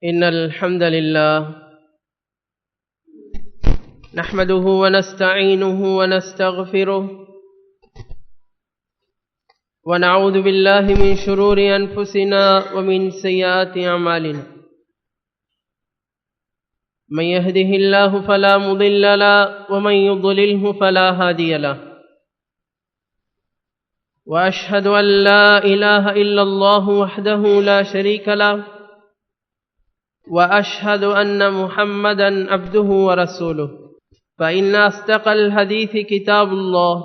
إن الحمد لله نحمده ونستعينه ونستغفره ونعوذ بالله من شرور أنفسنا ومن سيئات أعمالنا. من يهده الله فلا مضل له ومن يضلله فلا هادي له. وأشهد أن لا إله إلا الله وحده لا شريك له وأشهد أن محمدا عبده ورسوله. فإن أصدق الحديث كتاب الله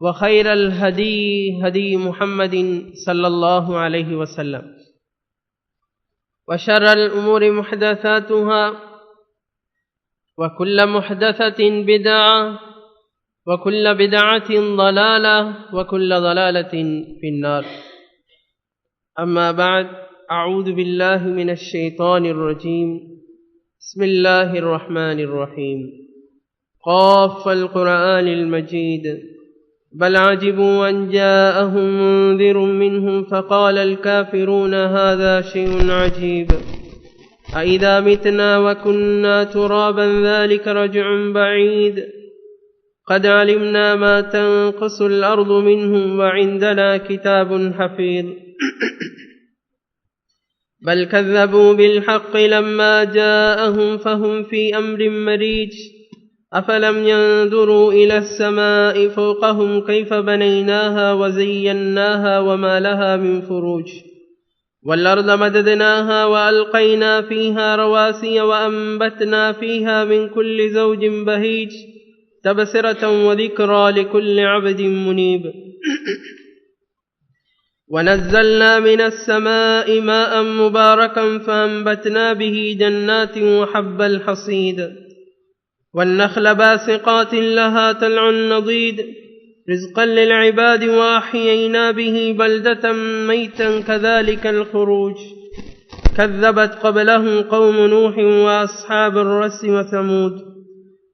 وخير الهدي هدي محمد صلى الله عليه وسلم وشر الأمور محدثاتها وكل محدثة بدعة وكل بدعة ضلالة وكل ضلالة في النار. أما بعد، أعوذ بالله من الشيطان الرجيم. بسم الله الرحمن الرحيم. قاف القرآن المجيد بل عجبوا أن جاءهم منذر منهم فقال الكافرون هذا شيء عجيب أإذا متنا وكنا ترابا ذلك رجع بعيد قد علمنا ما تنقص الأرض منهم وعندنا كتاب حفيظ. بل كذبوا بالحق لما جاءهم فهم في أمر مريج. أفلم ينظروا إلى السماء فوقهم كيف بنيناها وزيناها وما لها من فروج والأرض مددناها وألقينا فيها رواسي وأنبتنا فيها من كل زوج بهيج تبصرة وذكرى لكل عبد منيب. ونزلنا من السماء ماء مباركا فأنبتنا به جنات وحب الحصيد والنخل باسقات لها طلع نضيد رزقا للعباد وأحيينا به بلدة ميتا كذلك الخروج. كذبت قبلهم قوم نوح وأصحاب الرس وثمود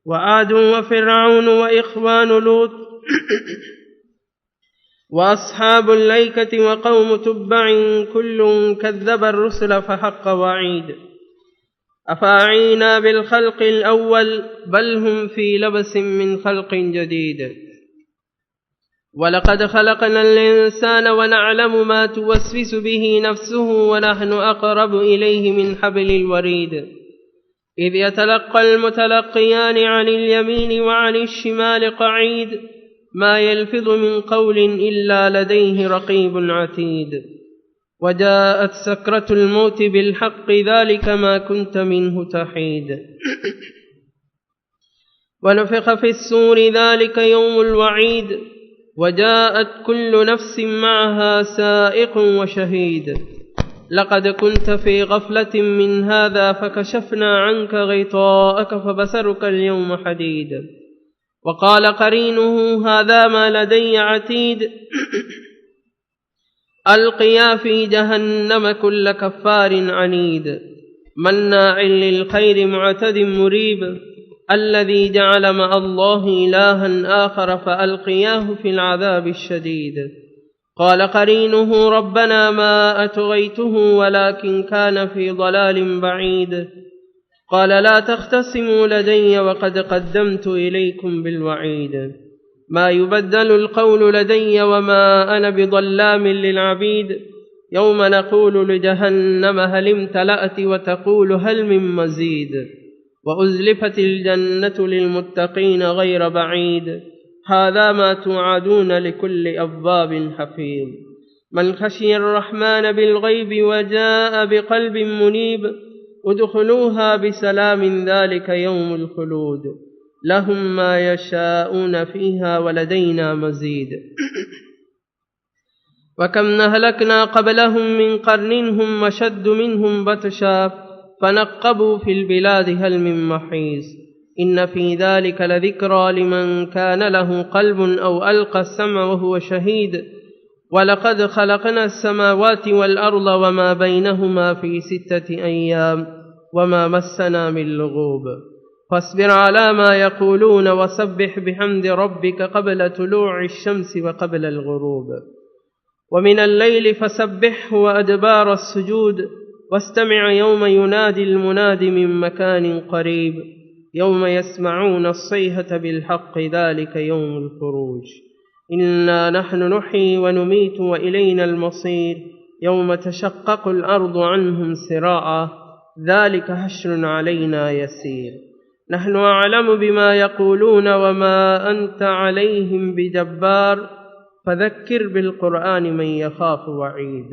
وعاد وفرعون وإخوان لوط وأصحاب الأيكة وقوم تبع كل كذب الرسل فحق وعيد. أفأعينا بالخلق الأول بل هم في لبس من خلق جديد. ولقد خلقنا الإنسان ونعلم ما توسوس به نفسه ونحن أقرب إليه من حبل الوريد. إذ يتلقى المتلقيان عن اليمين وعن الشمال قعيد ما يلفظ من قول إلا لديه رقيب عتيد. وجاءت سكرة الموت بالحق ذلك ما كنت منه تحيد. ونفخ في الصور ذلك يوم الوعيد وجاءت كل نفس معها سائق وشهيد. لقد كنت في غفلة من هذا فكشفنا عنك غطاءك فبصرك اليوم حديد. وقال قرينه هذا ما لدي عتيد. ألقيا في جهنم كل كفار عنيد مناع للخير معتد مريب الذي جعل مع الله إلها آخر فألقياه في العذاب الشديد. قال قرينه ربنا ما أطغيته ولكن كان في ضلال بعيد. قال لا تختصموا لدي وقد قدمت إليكم بالوعيد. ما يبدل القول لدي وما أنا بظلام للعبيد. يوم نقول لجهنم هل امتلأت وتقول هل من مزيد. وأزلفت الجنة للمتقين غير بعيد. هذا ما توعدون لكل أواب حفيظ. من خشي الرحمن بالغيب وجاء بقلب منيب ادخلوها بسلام ذلك يوم الخلود لهم ما يشاءون فيها ولدينا مزيد. وكم نهلكنا قبلهم من قرن هم أشد منهم بطشا فنقبوا في البلاد هل من محيص. إن في ذلك لذكرى لمن كان له قلب أو ألقى السمع وهو شهيد. ولقد خلقنا السماوات والأرض وما بينهما في 6 أيام وما مسنا من لغوب. فاصبر على ما يقولون وسبح بحمد ربك قبل طلوع الشمس وقبل الغروب. ومن الليل فسبحه وأدبار السجود واستمع يوم ينادي المناد من مكان قريب يوم يسمعون الصيحة بالحق ذلك يوم الخروج إنا نحن نحيي ونميت وإلينا المصير يوم تشقق الأرض عنهم سراعا ذلك حشر علينا يسير نحن أعلم بما يقولون وما أنت عليهم بجبار فذكر بالقرآن من يخاف وعيد.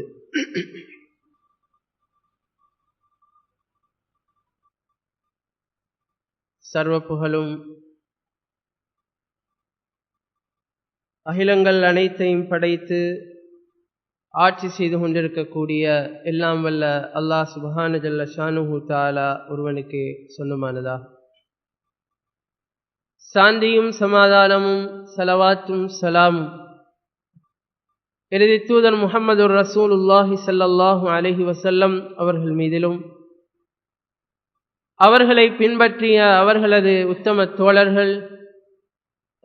சர்வ புகழும் அகிலங்கள் அனைத்தையும் படைத்து ஆட்சி செய்து கொண்டிருக்கக்கூடிய எல்லாம் வல்ல அல்லாஹ் சுப்ஹானஹு ஜல்ல ஷானுஹு தஆலா ஒருவனுக்கு சொந்தமானதா. சாந்தியும் சமாதானமும் ஸலவாத்தும் ஸலாமும் இறுதி தூதர் முஹம்மது ரசூலுல்லாஹி ஸல்லல்லாஹு அலைஹி வஸல்லம் அவர்கள் மீதிலும் அவர்களை பின்பற்றிய அவர்களது உத்தம தோழர்கள்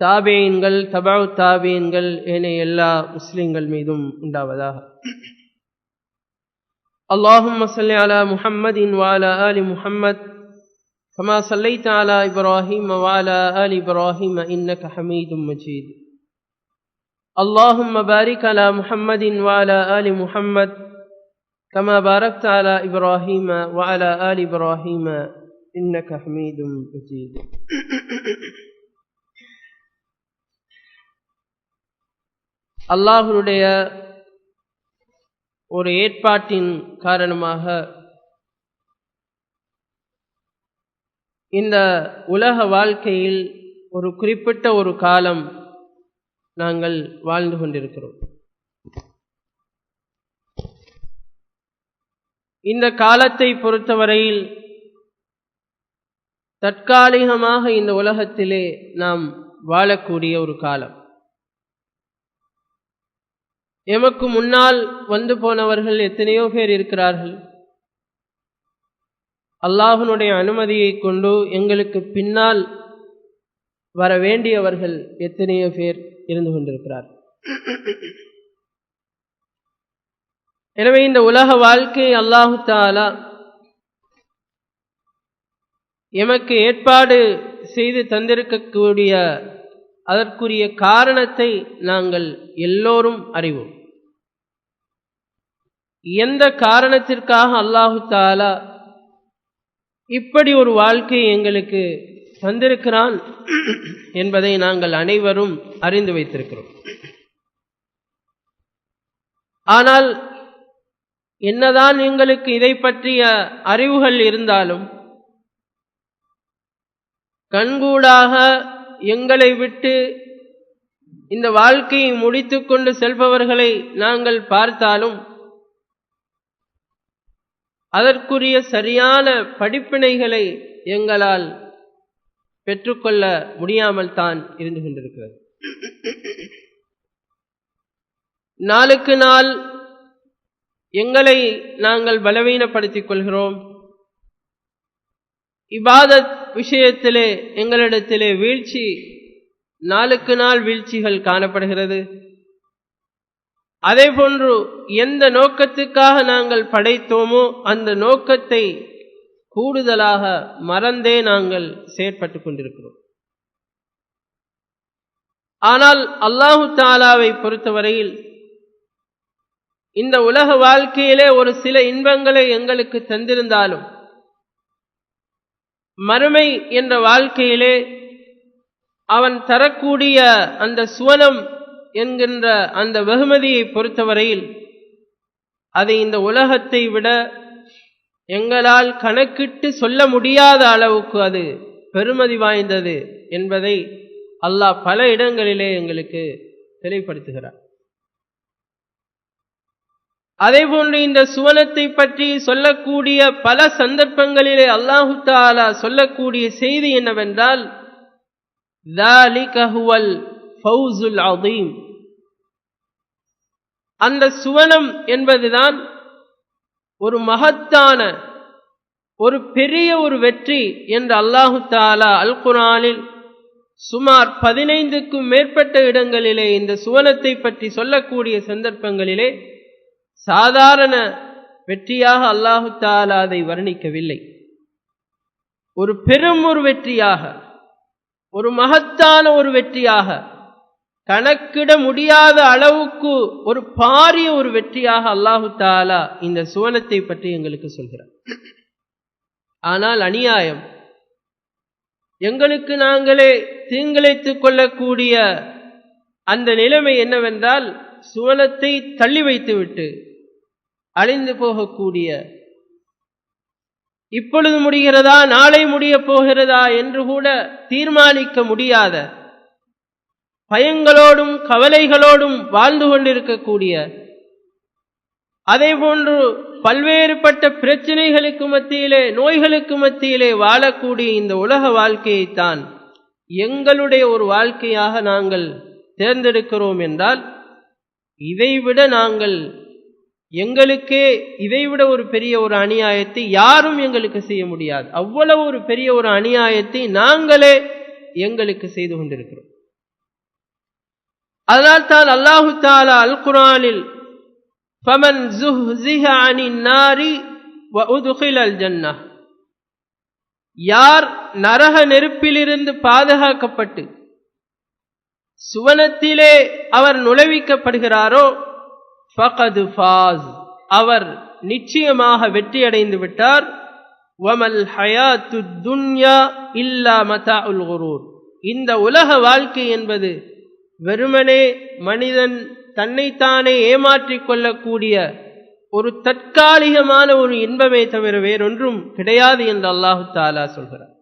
தாபீன்கள் தபஉ தாபீன்கள் ஏனைய எல்லா முஸ்லிம்கள் மீதும் உண்டாவதாக. அல்லாஹும்ம ஸல்லி அலா முஹம்மதின் வ அலா ஆலி முஹம்மத் கமா ஸல்லைத அலா இப்ராஹீம் வ அலா ஆலி இப்ராஹீம் இன்னக ஹமீதும் மஜீத். அல்லாஹும்ம பாரிக் அலா முஹம்மதின் வ அலா ஆலி முஹம்மத் கமா பாரக்த அலா இப்ராஹீம் வ அலா ஆலி இப்ராஹீம் இன்னக ஹமீதும் மஜீத். அல்லாஹ்வுடைய ஒரு ஏற்பாட்டின் காரணமாக இந்த உலக வாழ்க்கையில் ஒரு குறிப்பிட்ட ஒரு காலம் நாங்கள் வாழ்ந்து கொண்டிருக்கிறோம். இந்த காலத்தை பொறுத்தவரையில் தற்காலிகமாக இந்த உலகத்திலே நாம் வாழக்கூடிய ஒரு காலம். எமக்கு முன்னால் வந்து போனவர்கள் எத்தனையோ பேர் இருக்கிறார்கள். அல்லாஹ்வுடைய அனுமதியை கொண்டு எங்களுக்கு பின்னால் வர வேண்டியவர்கள் எத்தனையோ பேர் இருந்து கொண்டிருக்கிறார்கள். எனவே இந்த உலக வாழ்க்கை அல்லாஹு தஆலா எமக்கு ஏற்பாடு செய்து தந்திருக்கக்கூடிய அதற்குரிய காரணத்தை நாங்கள் எல்லோரும் அறிவோம். எந்த காரணத்திற்காக அல்லாஹு தஆலா இப்படி ஒரு வாழ்க்கையை எங்களுக்கு தந்திருக்கிறான் என்பதை நாங்கள் அனைவரும் அறிந்து வைத்திருக்கிறோம். ஆனால் என்னதான் எங்களுக்கு இதை பற்றிய அறிவுகள் இருந்தாலும் கண்கூடாக எங்களை விட்டு இந்த வாழ்க்கையை முடித்துக்கொண்டு செல்பவர்களை நாங்கள் பார்த்தாலும் அதற்குரிய சரியான படிப்பினைகளை எங்களால் பெற்றுக்கொள்ள முடியாமல் தான் இருந்து கொண்டிருக்கிறது. நாளுக்கு நாள் எங்களை நாங்கள் பலவீனப்படுத்திக் கொள்கிறோம். இபாதத் விஷயத்திலே எங்களிடத்திலே வீழ்ச்சி, நாளுக்கு நாள் வீழ்ச்சிகள் காணப்படுகிறது. அதே போன்று எந்த நோக்கத்துக்காக நாங்கள் படைத்தோமோ அந்த நோக்கத்தை கூடுதலாக மறந்தே நாங்கள் செயற்பட்டு கொண்டிருக்கிறோம். ஆனால் அல்லாஹு தஆலாவை பொறுத்தவரையில் இந்த உலக வாழ்க்கையிலே ஒரு சில இன்பங்களை எங்களுக்கு தந்திருந்தாலும் மறுமை என்ற வாழ்க்கையிலே அவன் தரக்கூடிய அந்த சுவனம் என்கின்ற அந்த வெகுமதியை பொறுத்தவரையில் அதை இந்த உலகத்தை விட எங்களால் கணக்கிட்டு சொல்ல முடியாத அளவுக்கு அது பெருமதி வாய்ந்தது என்பதை அல்லாஹ் பல இடங்களிலே எங்களுக்கு தெளிவுபடுத்துகிறார். அதேபோன்று இந்த சுவனத்தை பற்றி சொல்லக்கூடிய பல சந்தர்ப்பங்களிலே அல்லாஹு தஆலா சொல்லக்கூடிய செய்தி என்னவென்றால், ذَلِكَ هُوَ الْفَوْزُ الْعَظِيمُ, அந்த சுவனம் என்பதுதான் ஒரு மகத்தான ஒரு பெரிய ஒரு வெற்றி என்று அல்லாஹு தஆலா அல் குர்ஆனில் சுமார் 15க்கும் மேற்பட்ட இடங்களிலே இந்த சுவனத்தை பற்றி சொல்லக்கூடிய சந்தர்ப்பங்களிலே சாதாரண வெற்றியாக அல்லாஹு தஆலா அதை வர்ணிக்கவில்லை. ஒரு பெரும் ஒரு வெற்றியாக, ஒரு மகத்தான ஒரு வெற்றியாக, கணக்கிட முடியாத அளவுக்கு ஒரு பாரிய ஒரு வெற்றியாக அல்லாஹு தஆலா இந்த சுவனத்தை பற்றி எங்களுக்கு சொல்கிறார். ஆனால் அநியாயம், எங்களுக்கு நாங்களே தீங்கிழைத்துக் கொள்ளக்கூடிய அந்த நிலைமை என்னவென்றால், சுவனத்தை தள்ளி வைத்துவிட்டு அழிந்து போகக்கூடிய, இப்பொழுது முடிகிறதா நாளை முடிய போகிறதா என்று கூட தீர்மானிக்க முடியாத, பயங்களோடும் கவலைகளோடும் வாழ்ந்து கொண்டிருக்கக்கூடிய, அதே போன்று பல்வேறுபட்ட பிரச்சனைகளுக்கு மத்தியிலே, நோய்களுக்கு மத்தியிலே வாழக்கூடிய இந்த உலக வாழ்க்கையைத்தான் எங்களுடைய ஒரு வாழ்க்கையாக நாங்கள் தேர்ந்தெடுக்கிறோம் என்றால், இதைவிட நாங்கள் எங்களுக்கே இதைவிட ஒரு பெரிய ஒரு அநியாயத்தை யாரும் எங்களுக்கு செய்ய முடியாது. அவ்வளவு ஒரு பெரிய ஒரு அநியாயத்தை நாங்களே எங்களுக்கு செய்து கொண்டிருக்கிறோம். அதனால்தான் அல்லாஹு தஆலா அல் குர்ஆனில் ஃபமன் ஸுஹ்ஸிஹ அனின் நாரி வ உத்கிலல் ஜன்னஹ், யார் நரக நெருப்பிலிருந்து பாதுகாக்கப்பட்டு சுவனத்திலே அவர் நுழைவிக்கப்படுகிறாரோ, ஃபகது ஃபாஸ், அவர் நிச்சயமாக வெற்றி அடைந்து விட்டார். வமல் ஹயாத்துத் துன்யா இல்லா மதாஉல் குரூர், இந்த உலக வாழ்க்கை என்பது வெறுமனே மனிதன் தன்னைத்தானே ஏமாற்றிக் கொள்ளக்கூடிய ஒரு தற்காலிகமான ஒரு இன்பமே தவிர வேறொன்றும் கிடையாது என்று அல்லாஹு தஆலா சொல்கிறார்.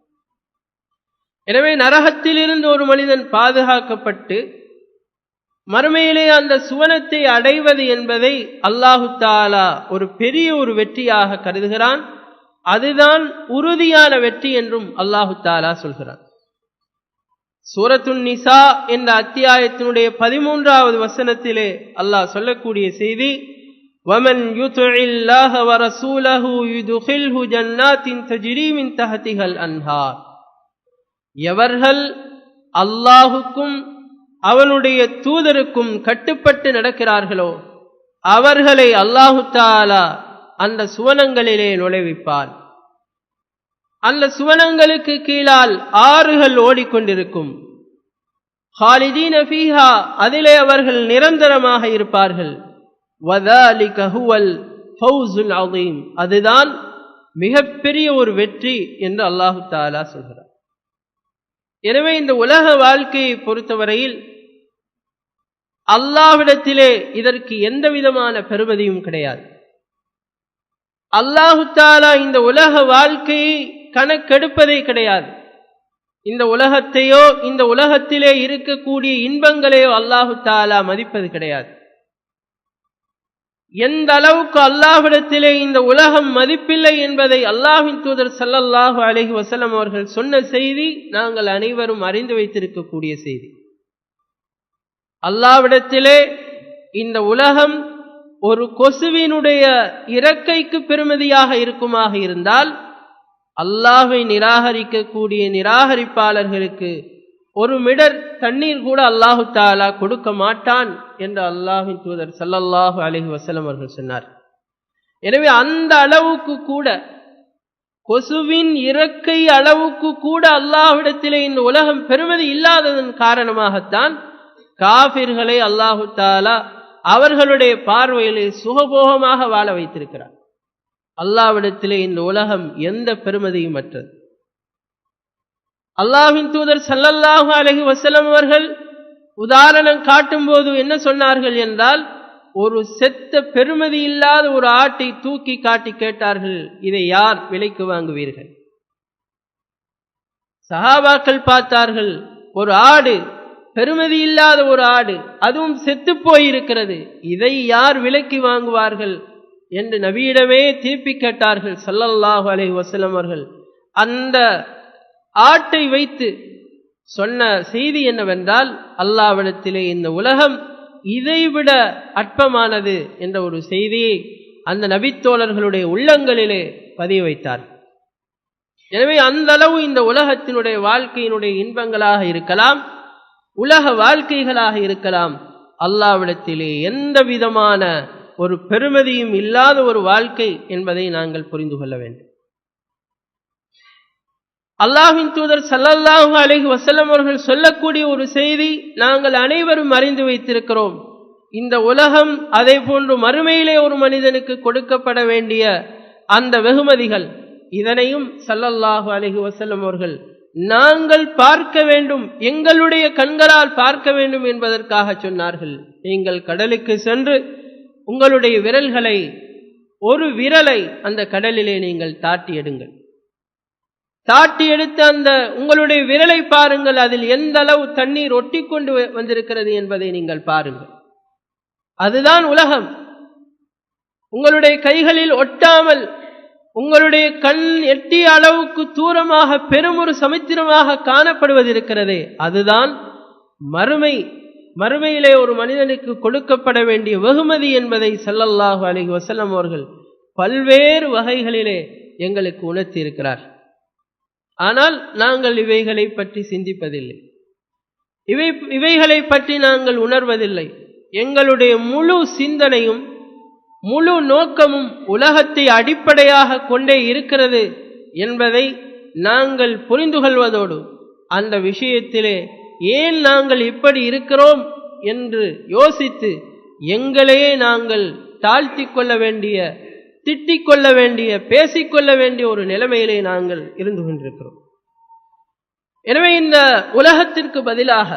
எனவே நரகத்திலிருந்து ஒரு மனிதன் பாதுகாக்கப்பட்டு மறுமையிலே அந்த சுவனத்தை அடைவது என்பதை அல்லாஹு தஆலா ஒரு பெரிய ஒரு வெற்றியாக கருதுகிறான். அதுதான் உறுதியான வெற்றி என்றும் அல்லாஹு தஆலா சொல்கிறான். சூரத்துன் நிசா என்ற அத்தியாயத்தினுடைய 13வது வசனத்திலே அல்லாஹ் சொல்லக்கூடிய செய்தி, வமன் யுத்இல்லாஹ வ ரசூலஹு யுத்கில்ஹு ஜன்னாத்தின் தஜ்ரீ மின் தஹ்திஹல் அன்ஹார், எவர்கள் அல்லாஹுக்கும் அவனுடைய தூதருக்கும் கட்டுப்பட்டு நடக்கிறார்களோ அவர்களை அல்லாஹு தஆலா அந்த சுவனங்களிலே நுழைவிப்பார். அந்த சுவனங்களுக்கு கீழால் ஆறுகள் ஓடிக்கொண்டிருக்கும். ஹாலிதீன ஃபீஹா, அதிலே அவர்கள் நிரந்தரமாக இருப்பார்கள். வதாலிக ஹுவல் ஃபௌஸுல் அஸீம், அதுதான் மிகப்பெரிய ஒரு வெற்றி என்று அல்லாஹு தஆலா சொல்கிறார். எனவே இந்த உலக வாழ்க்கையை பொறுத்தவரையில் அல்லாஹ்விடத்திலே இதற்கு எந்த விதமான பெறுமதியும் கிடையாது. அல்லாஹு தஆலா இந்த உலக வாழ்க்கையை கணக்கெடுப்பதே கிடையாது. இந்த உலகத்தையோ இந்த உலகத்திலே இருக்கக்கூடிய இன்பங்களையோ அல்லாஹு தஆலா மதிப்பது கிடையாது. எந்த அளவுக்கு அல்லாஹ்விடத்திலே இந்த உலகம் மதிப்பில்லை என்பதை அல்லாஹ்வின் தூதர் ஸல்லல்லாஹு அலைஹி வஸல்லம் அவர்கள் சொன்ன செய்தி நாங்கள் அனைவரும் அறிந்து வைத்திருக்கக்கூடிய செய்தி. அல்லாஹ்விடத்திலே இந்த உலகம் ஒரு கொசுவினுடைய இறக்கைக்கு பெறுமதியாக இருக்குமாக இருந்தால், அல்லாஹ்வை நிராகரிக்கக்கூடிய நிராகரிப்பாளர்களுக்கு ஒரு மிடர் தண்ணீர் கூட அல்லாஹு தஆலா கொடுக்க மாட்டான் என்று அல்லாஹ்வின் தூதர் ஸல்லல்லாஹு அலைஹி வஸல்லம் அவர்கள் சொன்னார். எனவே அந்த அளவுக்கு கூட, கொசுவின் இறக்கை அளவுக்கு கூட அல்லாஹ்விடத்திலே இந்த உலகம் பெறுமதி இல்லாததன் காரணமாகத்தான் காஃபிர்களை அல்லாஹு தஆலா அவர்களுடைய பார்வையிலே சுகபோகமாக வாழ வைத்திருக்கிறார். அல்லாஹ்விடத்திலே இந்த உலகம் எந்த பெறுமதியும் அற்றது. அல்லாஹ்வின் தூதர் ஸல்லல்லாஹு அலைஹி வஸல்லம் அவர்கள் உதாரணம் காட்டும்போது என்ன சொன்னார்கள் என்றால், ஒரு செத்த பெறுமதி இல்லாத ஒரு ஆட்டை தூக்கி காட்டி கேட்டார்கள், இதை யார் விலைக்கு வாங்குவீர்கள்? சஹாபாக்கள் பார்த்தார்கள், ஒரு ஆடு, பெறுமதி இல்லாத ஒரு ஆடு, அதுவும் செத்து போயிருக்கிறது, இதை யார் விலைக்கு வாங்குவார்கள் என்று நபியிடமே திருப்பி கேட்டார்கள் ஸல்லல்லாஹு அலைஹி வஸல்லம் அவர்கள். அந்த ஆட்டை வைத்து சொன்ன செய்தி என்னவென்றால், அல்லாஹ்விடத்திலே இந்த உலகம் இதைவிட அற்பமானது என்ற ஒரு செய்தியை அந்த நபித்தோழர்களுடைய உள்ளங்களிலே பதிய வைத்தார். எனவே அந்த அளவு இந்த உலகத்தினுடைய வாழ்க்கையினுடைய இன்பங்களாக இருக்கலாம், உலக வாழ்க்கைகளாக இருக்கலாம், அல்லாஹ்விடத்திலே எந்த விதமான ஒரு பெருமதியும் இல்லாத ஒரு வாழ்க்கை என்பதை நாங்கள் புரிந்து கொள்ள வேண்டும். அல்லாஹ்வின் தூதர் ஸல்லல்லாஹு அலைஹி வஸல்லம் அவர்கள் சொல்லக்கூடிய ஒரு செய்தி நாங்கள் அனைவரும் அறிந்து வைத்திருக்கிறோம். இந்த உலகம் அதே போன்று மறுமையிலே ஒரு மனிதனுக்கு கொடுக்கப்பட வேண்டிய அந்த வெகுமதிகள், இதனையும் ஸல்லல்லாஹு அலைஹி வஸல்லம் அவர்கள் நாங்கள் பார்க்க வேண்டும், எங்களுடைய கண்களால் பார்க்க வேண்டும் என்பதற்காக சொன்னார்கள். நீங்கள் கடலுக்கு சென்று உங்களுடைய விரல்களை, ஒரு விரலை அந்த கடலிலே நீங்கள் தாட்டி எடுங்கள். தாட்டி எடுத்து அந்த உங்களுடைய விரலை பாருங்கள், அதில் எந்த அளவு தண்ணீர் ஒட்டி கொண்டு வந்திருக்கிறது என்பதை நீங்கள் பாருங்கள். அதுதான் உலகம். உங்களுடைய கைகளில் ஒட்டாமல் உங்களுடைய கண் எட்டிய அளவுக்கு தூரமாக பெரும் ஒரு சமுத்திரமாக காணப்படுவது இருக்கிறதே, அதுதான் மறுமை. மறுமையிலே ஒரு மனிதனுக்கு கொடுக்கப்பட வேண்டிய வெகுமதி என்பதை ஸல்லல்லாஹு அலைஹி வஸல்லம் அவர்கள் பல்வேறு வகைகளிலே எங்களுக்கு உணர்த்தி இருக்கிறார். ஆனால் நாங்கள் இவைகளை பற்றி சிந்திப்பதில்லை, இவைகளை பற்றி நாங்கள் உணர்வதில்லை. எங்களுடைய முழு சிந்தனையும் முழு நோக்கமும் உலகத்தை அடிப்படையாக கொண்டே இருக்கிறது என்பதை நாங்கள் புரிந்து கொள்வதோடு, அந்த விஷயத்திலே ஏன் நாங்கள் இப்படி இருக்கிறோம் என்று யோசித்து எங்களையே நாங்கள் தாழ்த்திக் கொள்ள வேண்டிய, திட்டிக் கொள்ள வேண்டிய, பேசிக்கொள்ள வேண்டிய ஒரு நிலைமையிலே நாங்கள் இருந்து கொண்டிருக்கிறோம். எனவே இந்த உலகத்திற்கு பதிலாக,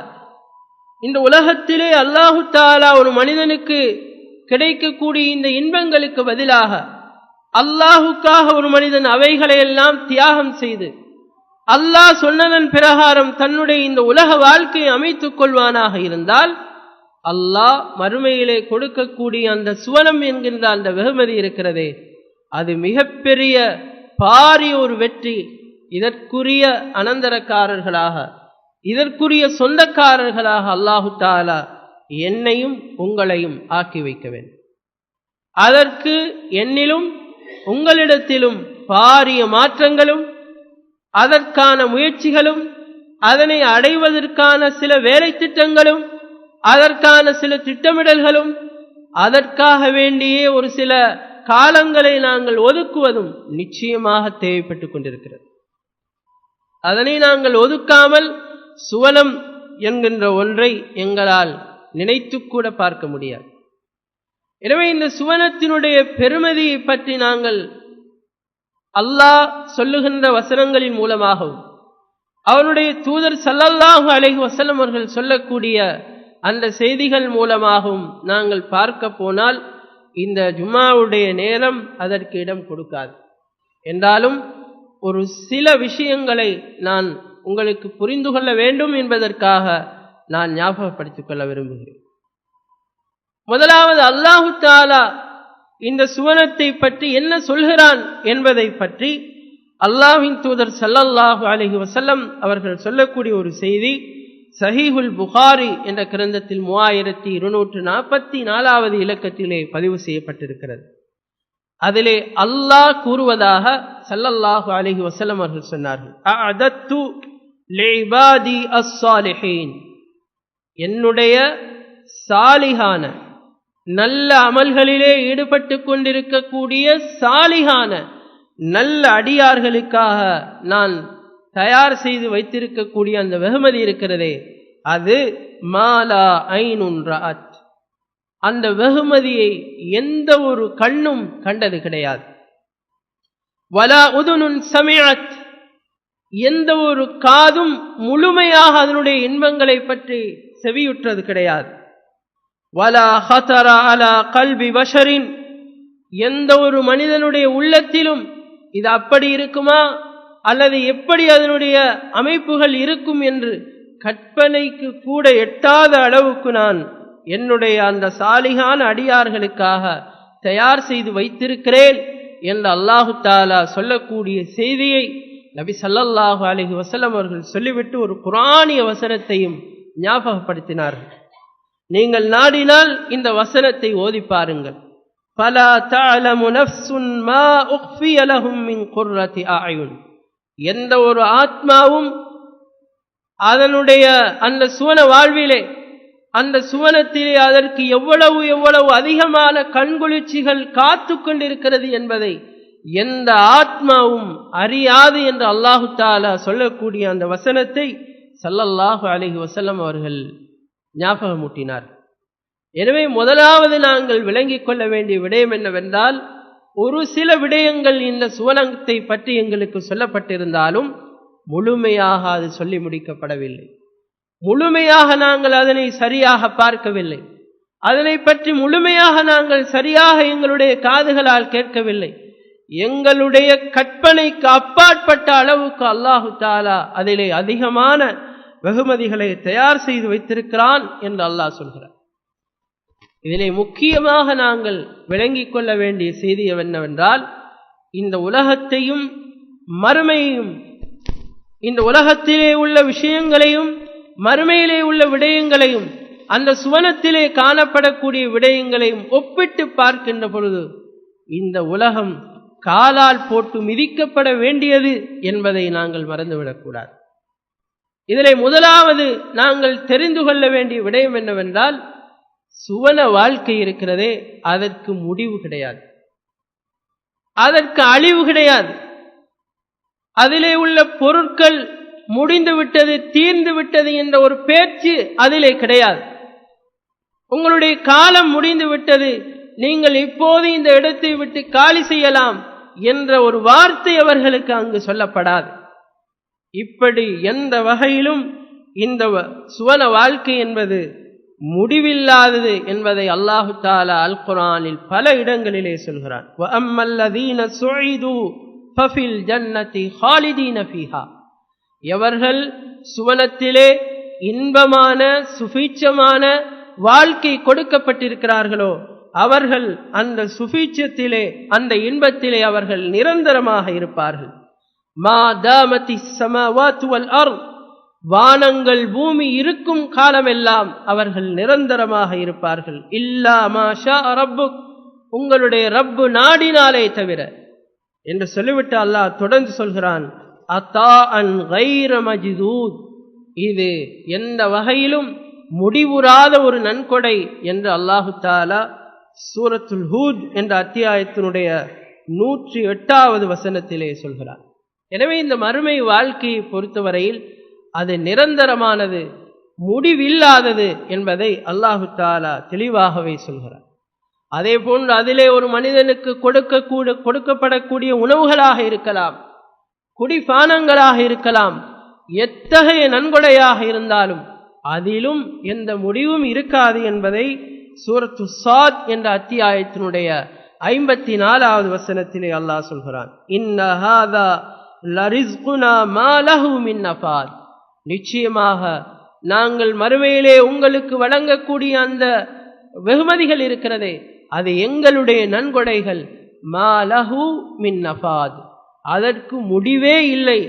இந்த உலகத்திலே அல்லாஹு தஆலா ஒரு மனிதனுக்கு கிடைக்கக்கூடிய இந்த இன்பங்களுக்கு பதிலாக அல்லாஹுக்காக ஒரு மனிதன் அவைகளை எல்லாம் தியாகம் செய்து அல்லாஹ் சொன்னதன் பிரகாரம் தன்னுடைய இந்த உலக வாழ்க்கையை அமைத்துக் கொள்வானாக இருந்தால், அல்லாஹ் மறுமையிலே கொடுக்கக்கூடிய அந்த சுவனம் என்கின்ற அந்த வெகுமதி இருக்கிறதே, அது மிகப்பெரிய பாரிய ஒரு வெற்றி. இதற்குரிய அனந்தரக்காரர்களாக, இதற்குரிய சொந்தக்காரர்களாக அல்லாஹு தஆலா என்னையும் உங்களையும் ஆக்கி வைக்க வேண்டும். அதற்கு என்னிலும் உங்களிடத்திலும் பாரிய மாற்றங்களும், அதற்கான முயற்சிகளும், அதனை அடைவதற்கான சில வேலை திட்டங்களும், அதற்கான சில திட்டமிடல்களும், அதற்காக வேண்டியே ஒரு சில காலங்களை நாங்கள் ஒதுக்குவதும் நிச்சயமாக தேவைப்பட்டுக் கொண்டிருக்கிறது. அதனை நாங்கள் ஒதுக்காமல் சுவனம் என்கின்ற ஒன்றை எங்களால் நினைத்து கூட பார்க்க முடியாது. எனவே இந்த சுவனத்தினுடைய பெருமதியை பற்றி நாங்கள் அல்லாஹ் சொல்லுகின்ற வசனங்களின் மூலமாகவும், அவருடைய தூதர் ஸல்லல்லாஹு அலைஹி வஸல்லம் அவர்கள் சொல்லக்கூடிய அந்த செய்திகள் மூலமாகவும் நாங்கள் பார்க்க போனால் இந்த ஜும்மாவுடைய நேரம் அதற்கு இடம் கொடுக்காது. என்றாலும் ஒரு சில விஷயங்களை நான் உங்களுக்கு புரிந்து கொள்ள வேண்டும் என்பதற்காக நான் ஞாபகப்படுத்திக் கொள்ள விரும்புகிறேன். முதலாவது, அல்லாஹு தஆலா இந்த சுவனத்தை பற்றி என்ன சொல்கிறான் என்பதை பற்றி அல்லாஹ்வின் தூதர் ஸல்லல்லாஹு அலைஹி வஸல்லம் அவர்கள் சொல்லக்கூடிய ஒரு செய்தி சஹீஹுல் புகாரி என்ற கிரந்தத்தில் 3244வது இலக்கத்திலே பதிவு செய்யப்பட்டிருக்கிறது. அதிலே அல்லாஹ் கூறுவதாக ஸல்லல்லாஹு அலைஹி வஸல்லம் அவர்கள் சொன்னார்கள், அஅதத்து லிஇபாதி அஸ்ஸாலிஹீன், என்னுடைய சாலிஹான நல்ல அமல்களிலே ஈடுபட்டு கொண்டிருக்கக்கூடிய சாலிஹான நல்ல அடியார்களுக்காக நான் தயார் செய்து வைத்திருக்கக்கூடிய அந்த வெகுமதி இருக்கிறதே, அது மாலா ஐனுன் ரஅத், அந்த வெகுமதியை எந்த ஒரு கண்ணும் கண்டது கிடையாது. வலா உதுனுன் சமிஅத், எந்த ஒரு காதும் முழுமையாக அதனுடைய இன்பங்களை பற்றி செவியுற்றது கிடையாது. வலா ஹதர அலா கல்பி பஷரின், எந்த ஒரு மனிதனுடைய உள்ளத்திலும் இது அப்படி இருக்குமா அல்லது எப்படி அதனுடைய அமைப்புகள் இருக்கும் என்று கற்பனைக்கு கூட எட்டாத அளவுக்கு நான் என்னுடைய அந்த சாலிகான அடியார்களுக்காக தயார் செய்து வைத்திருக்கிறேன் என்று அல்லாஹு தஆலா சொல்லக்கூடிய செய்தியை நபி ஸல்லல்லாஹு அலைஹி வஸல்லம் அவர்கள் சொல்லிவிட்டு ஒரு குர்ஆனிய வசனத்தையும் ஞாபகப்படுத்தினார்கள். நீங்கள் நாடினால் இந்த வசனத்தை ஓதி பாருங்கள். ஃபலா தஅலமு நஃப்ஸுன் மா உக்ஃபிய லஹும் மின் குர்ரத்தி அஅயுன், எந்த ஒரு ஆத்மாவும் அதனுடைய அந்த சுவன வாழ்விலே அந்த சுவனத்திலே அதற்கு எவ்வளவு எவ்வளவு அதிகமான கண்குளிர்ச்சிகள் காத்து கொண்டிருக்கிறது என்பதை எந்த ஆத்மாவும் அறியாது என்று அல்லாஹு தஆலா சொல்லக்கூடிய அந்த வசனத்தை ஸல்லல்லாஹு அலைஹி வஸல்லம் அவர்கள் ஞாபகமூட்டினார். எனவே முதலாவது நாங்கள் விளங்கிக் கொள்ள வேண்டிய விடயம் என்னவென்றால், ஒரு சில விடயங்கள் இந்த சுவனத்தை பற்றி எங்களுக்கு சொல்லப்பட்டிருந்தாலும் முழுமையாக அது சொல்லி முடிக்கப்படவில்லை. முழுமையாக நாங்கள் அதனை சரியாக பார்க்கவில்லை. அதனை பற்றி முழுமையாக நாங்கள் சரியாக எங்களுடைய காதுகளால் கேட்கவில்லை. எங்களுடைய கற்பனைக்கு அப்பாற்பட்ட அளவுக்கு அல்லாஹு தஆலா அதிலே அதிகமான வெகுமதிகளை தயார் செய்து வைத்திருக்கிறான் என்று அல்லாஹ் சொல்கிறார். இதிலே முக்கியமாக நாங்கள் விளங்கிக் கொள்ள வேண்டிய செய்தி என்னவென்றால், இந்த உலகத்தையும் மறுமையையும், இந்த உலகத்திலே உள்ள விஷயங்களையும் மறுமையிலே உள்ள விடயங்களையும் அந்த சுவனத்திலே காணப்படக்கூடிய விடயங்களையும் ஒப்பிட்டு பார்க்கின்ற பொழுது இந்த உலகம் காலால் போட்டு மிதிக்கப்பட வேண்டியது என்பதை நாங்கள் மறந்துவிடக்கூடாது. இதிலே முதலாவது நாங்கள் தெரிந்து கொள்ள வேண்டிய விடயம் என்னவென்றால், சுவன வாழ்க்கை இருக்கிறதே அதற்கு முடிவு கிடையாது, அதற்கு அழிவு கிடையாது. அதிலே உள்ள பொருட்கள் முடிந்து விட்டது, தீர்ந்து விட்டது என்ற ஒரு பேச்சு அதிலே கிடையாது. உங்களுடைய காலம் முடிந்து விட்டது, நீங்கள் இப்போது இந்த இடத்தை விட்டு காலி செய்யலாம் என்ற ஒரு வார்த்தை அவர்களுக்கு அங்கு சொல்லப்படாது. இப்படி எந்த வகையிலும் இந்த சுவன வாழ்க்கை என்பது முடிவில்லாதது என்பதை அல்லாஹு தஆலா அல் குர்ஆனில் பல இடங்களிலே சொல்கிறான். வஅம்மல்லதீன சுஇது ஃபஃபில் ஜன்னதி ஹாலிதீன ஃபீஹா. எவர்கள் சுவனத்திலே இன்பமான சுபீட்சமான வாழ்க்கை கொடுக்கப்பட்டிருக்கிறார்களோ அவர்கள் அந்த சுபீட்சத்திலே, அந்த இன்பத்திலே அவர்கள் நிரந்தரமாக இருப்பார்கள். மா தாமத்திஸ் ஸமாவாத்து வல் அர்த், வானங்கள் பூமி இருக்கும் காலமெல்லாம் அவர்கள் நிரந்தரமாக இருப்பார்கள். இல்லா மா ஷா ரப்புக், உங்களுடைய ரப்பு நாடினாலே தவிர என்று சொல்லிவிட்டு அல்லாஹ் தொடர்ந்து சொல்கிறான், அத்தாஅன் கைர மஜ்தூத், இது எந்த வகையிலும் முடிவுறாத ஒரு நன்கொடை என்று அல்லாஹு தஆலா சூரத்துல் ஹூத் என்ற அத்தியாயத்தினுடைய 108வது வசனத்திலே சொல்கிறார். எனவே இந்த மறுமை வாழ்க்கையை பொறுத்தவரையில் அது நிரந்தரமானது, முடிவில்லாதது என்பதை அல்லாஹு தஆலா தெளிவாகவே சொல்கிறார். அதே போன்று அதிலே ஒரு மனிதனுக்கு கொடுக்கப்படக்கூடிய உணவுகளாக இருக்கலாம், குடிபானங்களாக இருக்கலாம், எத்தகைய நன்கொடையாக இருந்தாலும் அதிலும் எந்த முடிவும் இருக்காது என்பதை சூரத்து ஸாத் என்ற அத்தியாயத்தினுடைய 54வது வசனத்திலே அல்லாஹ் சொல்கிறான். இன்ன ஹாதா லரிஸ்குனா மா லஹு மின் நஃபாத், நிச்சயமாக நாங்கள் மறுமையிலே உங்களுக்கு வழங்கக்கூடிய அந்த வெகுமதிகள் இருக்கிறதே அது எங்களுடைய நன்கொடைகள். மா லஹு மின் நஃபாத், அதற்கு முடிவே இல்லை.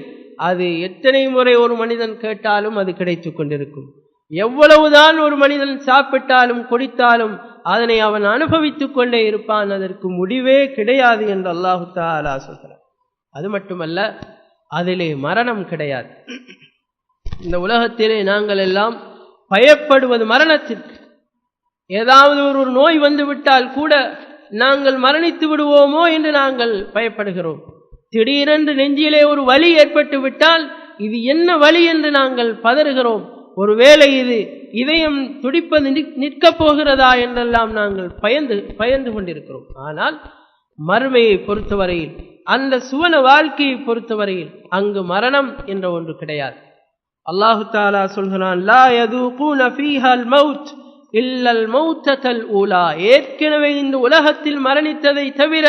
அது எத்தனை முறை ஒரு மனிதன் கேட்டாலும் அது கிடைத்துக் கொண்டிருக்கும். எவ்வளவுதான் ஒரு மனிதன் சாப்பிட்டாலும் குடித்தாலும் அதனை அவன் அனுபவித்துக் கொண்டே இருப்பான், அதற்கு முடிவே கிடையாது என்று அல்லாஹு தஆலா சொல்கிறார். அது மட்டுமல்ல, அதிலே மரணம் கிடையாது. இந்த உலகத்திலே நாங்கள் எல்லாம் பயப்படுவது மரணத்திற்கு. ஏதாவது ஒரு நோய் வந்து விட்டால் கூட நாங்கள் மரணித்து விடுவோமோ என்று நாங்கள் பயப்படுகிறோம். திடீரென்று நெஞ்சிலே ஒரு வலி ஏற்பட்டு விட்டால் இது என்ன வலி என்று நாங்கள் பதறுகிறோம். ஒருவேளை இது இதயம் துடிப்பது நிற்கப் போகிறதா என்றெல்லாம் நாங்கள் பயந்து கொண்டிருக்கிறோம். ஆனால் மறுமையை பொறுத்தவரையில், அந்த சுவன வாழ்க்கையை பொறுத்தவரையில் அங்கு மரணம் என்ற ஒன்று கிடையாது. அல்லாஹு தஆலா சொல்கிறான், லா யதூகுன ஃபீஹல் மௌத் இல்லல் மௌத்தல் ஊலா. ஏற்கனவே இந்த உலகத்தில் மரணித்ததை தவிர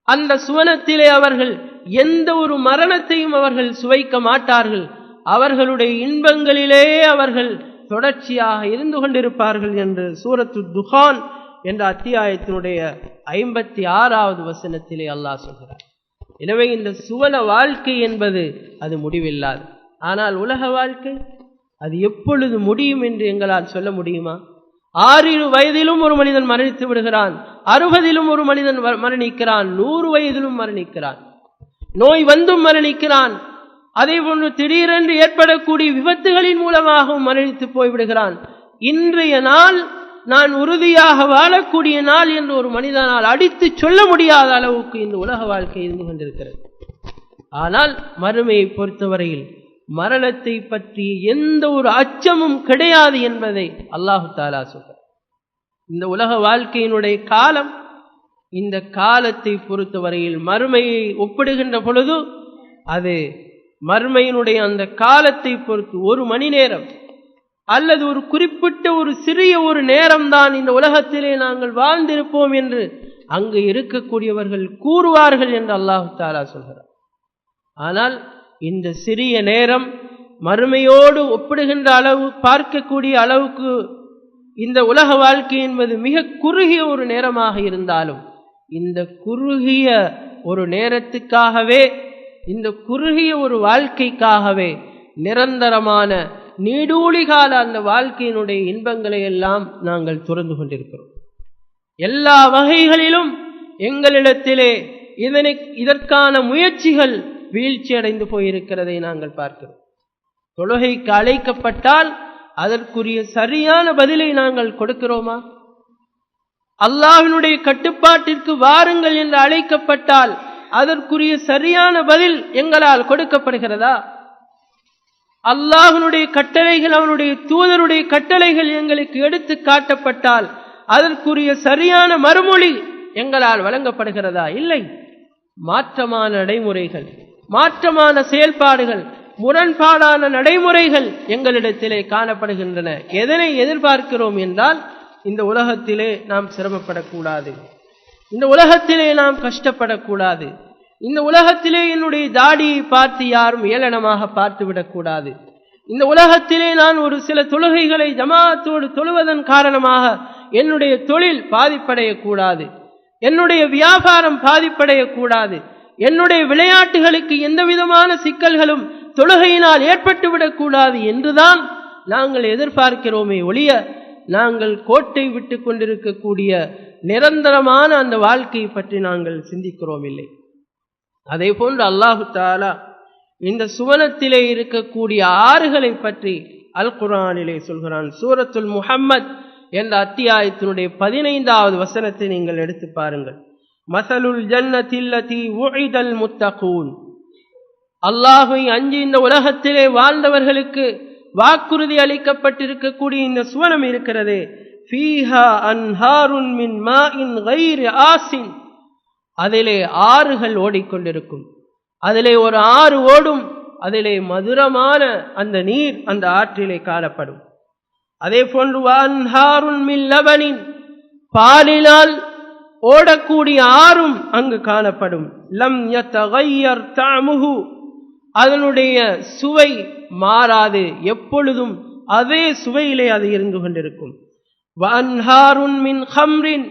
அந்த சுவனத்திலே அவர்கள் எந்த ஒரு மரணத்தையும் அவர்கள் சுவைக்க மாட்டார்கள். அவர்களுடைய இன்பங்களிலே அவர்கள் தொடர்ச்சியாக இருந்து கொண்டிருப்பார்கள் என்று சூரத்து துகான் என்ற அத்தியாயத்தினுடைய 56வது வசனத்திலே அல்லாஹ் சொல்கிறார். எனவே இந்த சுவன வாழ்க்கை என்பது அது முடிவில்லாது. ஆனால் உலக வாழ்க்கை அது எப்பொழுது முடியும் என்று எங்களால் சொல்ல முடியுமா? 6 வயதிலும் ஒரு மனிதன் மரணித்து விடுகிறான், 60 ஒரு மனிதன் மரணிக்கிறான், 100 வயதிலும் மரணிக்கிறான், நோய் வந்தும் மரணிக்கிறான். அதே போன்று திடீரென்று ஏற்படக்கூடிய விபத்துகளின் மூலமாகவும் மரணித்து போய்விடுகிறான். இன்றைய நாள் நான் உறுதியாக வாழக்கூடிய நாள் என்று ஒரு மனிதனால் அடித்து சொல்ல முடியாத அளவுக்கு இந்த உலக வாழ்க்கை இருந்து கொண்டிருக்கிறது. ஆனால் மறுமையை பொறுத்தவரையில் மரணத்தை பற்றி எந்த ஒரு அச்சமும் கிடையாது என்பதை அல்லாஹு தஆலா சொல்கிறார். இந்த உலக வாழ்க்கையினுடைய காலம், இந்த காலத்தை பொறுத்தவரையில் மறுமையை ஒப்பிடுகின்ற பொழுது அது மறுமையினுடைய அந்த காலத்தை பொறுத்து ஒரு மணி நேரம் அல்லது ஒரு குறிப்பிட்ட ஒரு சிறிய ஒரு நேரம்தான் இந்த உலகத்திலே நாங்கள் வாழ்ந்திருப்போம் என்று அங்கு இருக்கக்கூடியவர்கள் கூறுவார்கள் என்று அல்லாஹு தஆலா சொல்கிறார். ஆனால் இந்த சிறிய நேரம் மறுமையோடு ஒப்பிடுகின்ற அளவு பார்க்கக்கூடிய அளவுக்கு இந்த உலக வாழ்க்கை என்பது மிக குறுகிய ஒரு நேரமாக இருந்தாலும் இந்த குறுகிய ஒரு நேரத்துக்காகவே, இந்த குறுகிய ஒரு வாழ்க்கைக்காகவே நிரந்தரமான நீடூழிகால அந்த வாழ்க்கையினுடைய இன்பங்களை எல்லாம் நாங்கள் துறந்து கொண்டிருக்கிறோம். எல்லா வகைகளிலும் எங்களிடத்திலே இதற்கான முயற்சிகள் வீழ்ச்சி அடைந்து போயிருக்கிறதை நாங்கள் பார்க்கிறோம். தொழுகைக்கு அழைக்கப்பட்டால் அதற்குரிய சரியான பதிலை நாங்கள் கொடுக்கிறோமா? அல்லாஹ்வினுடைய கட்டுப்பாட்டிற்கு வாருங்கள் என்று அழைக்கப்பட்டால் அதற்குரிய சரியான பதில் எங்களால் கொடுக்கப்படுகிறதா? அல்லாஹ்வினுடைய கட்டளைகள், அவனுடைய தூதருடைய கட்டளைகள் எங்களுக்கு எடுத்து காட்டப்பட்டால் அதற்குரிய சரியான மறுமொழி எங்களால் வழங்கப்படுகிறதா? இல்லை. மாற்றமான நடைமுறைகள், மாற்றமான செயல்பாடுகள், முரண்பாடான நடைமுறைகள் எங்களிடத்திலே காணப்படுகின்றன. எதனை எதிர்பார்க்கிறோம் என்றால், இந்த உலகத்திலே நாம் சிரமப்படக்கூடாது, இந்த உலகத்திலே நாம் கஷ்டப்படக்கூடாது, இந்த உலகத்திலே என்னுடைய தாடியை பார்த்து யாரும் ஏளனமாக பார்த்துவிடக்கூடாது, இந்த உலகத்திலே நான் ஒரு சில தொழுகைகளை ஜமாஅத்தோடு தொழுவதன் காரணமாக என்னுடைய தொழில் பாதிப்படையக்கூடாது, என்னுடைய வியாபாரம் பாதிப்படையக்கூடாது, என்னுடைய விளையாட்டுகளுக்கு எந்த விதமான சிக்கல்களும் தொழுகையினால் ஏற்பட்டுவிடக்கூடாது என்றுதான் நாங்கள் எதிர்பார்க்கிறோமே ஒழிய நாங்கள் கோட்டை விட்டு கொண்டிருக்கக்கூடிய நிரந்தரமான அந்த வாழ்க்கையை பற்றி நாங்கள் சிந்திக்கிறோம் இல்லை. அதே போன்று அல்லாஹு தஆலா இந்த சுவனத்திலே இருக்கக்கூடிய ஆறுகளை பற்றி அல் குர்ஆனிலே சொல்கிறான். சூரத்துல் முஹம்மத் என்ற அத்தியாயத்தினுடைய 15வது வசனத்தை நீங்கள் எடுத்து பாருங்கள். மஸலுல் ஜன்னத்தில்லதி உஇதல் முத்தகூன், அல்லாஹ்வை அஞ்சி இந்த உலகத்திலே வாழ்ந்தவர்களுக்கு வாக்குறுதி அளிக்கப்பட்டிருக்கக்கூடிய இந்த சுவனம் இருக்கிறதே, ஃபீஹா அன்ஹாருன் மின் மாஇன் கைரி ஆசின், அதிலே ஆறுகள் ஓடிக்கொண்டிருக்கும், அதிலே ஒரு ஆறு ஓடும், அதிலே மதுரமான அந்த நீர் அந்த ஆற்றிலே காணப்படும். அதே போன்று அன்ஹாருன் மின் லபனின், பாலினால் ஓடக்கூடிய ஆறும் அங்கு காணப்படும். லம் யதகய்யர் தஅமுஹு, அதனுடைய சுவை மாறாது, எப்பொழுதும் அதே சுவையிலே அது இருந்து கொண்டிருக்கும். வஅன்ஹாருன் மின் ஹம்ரின்,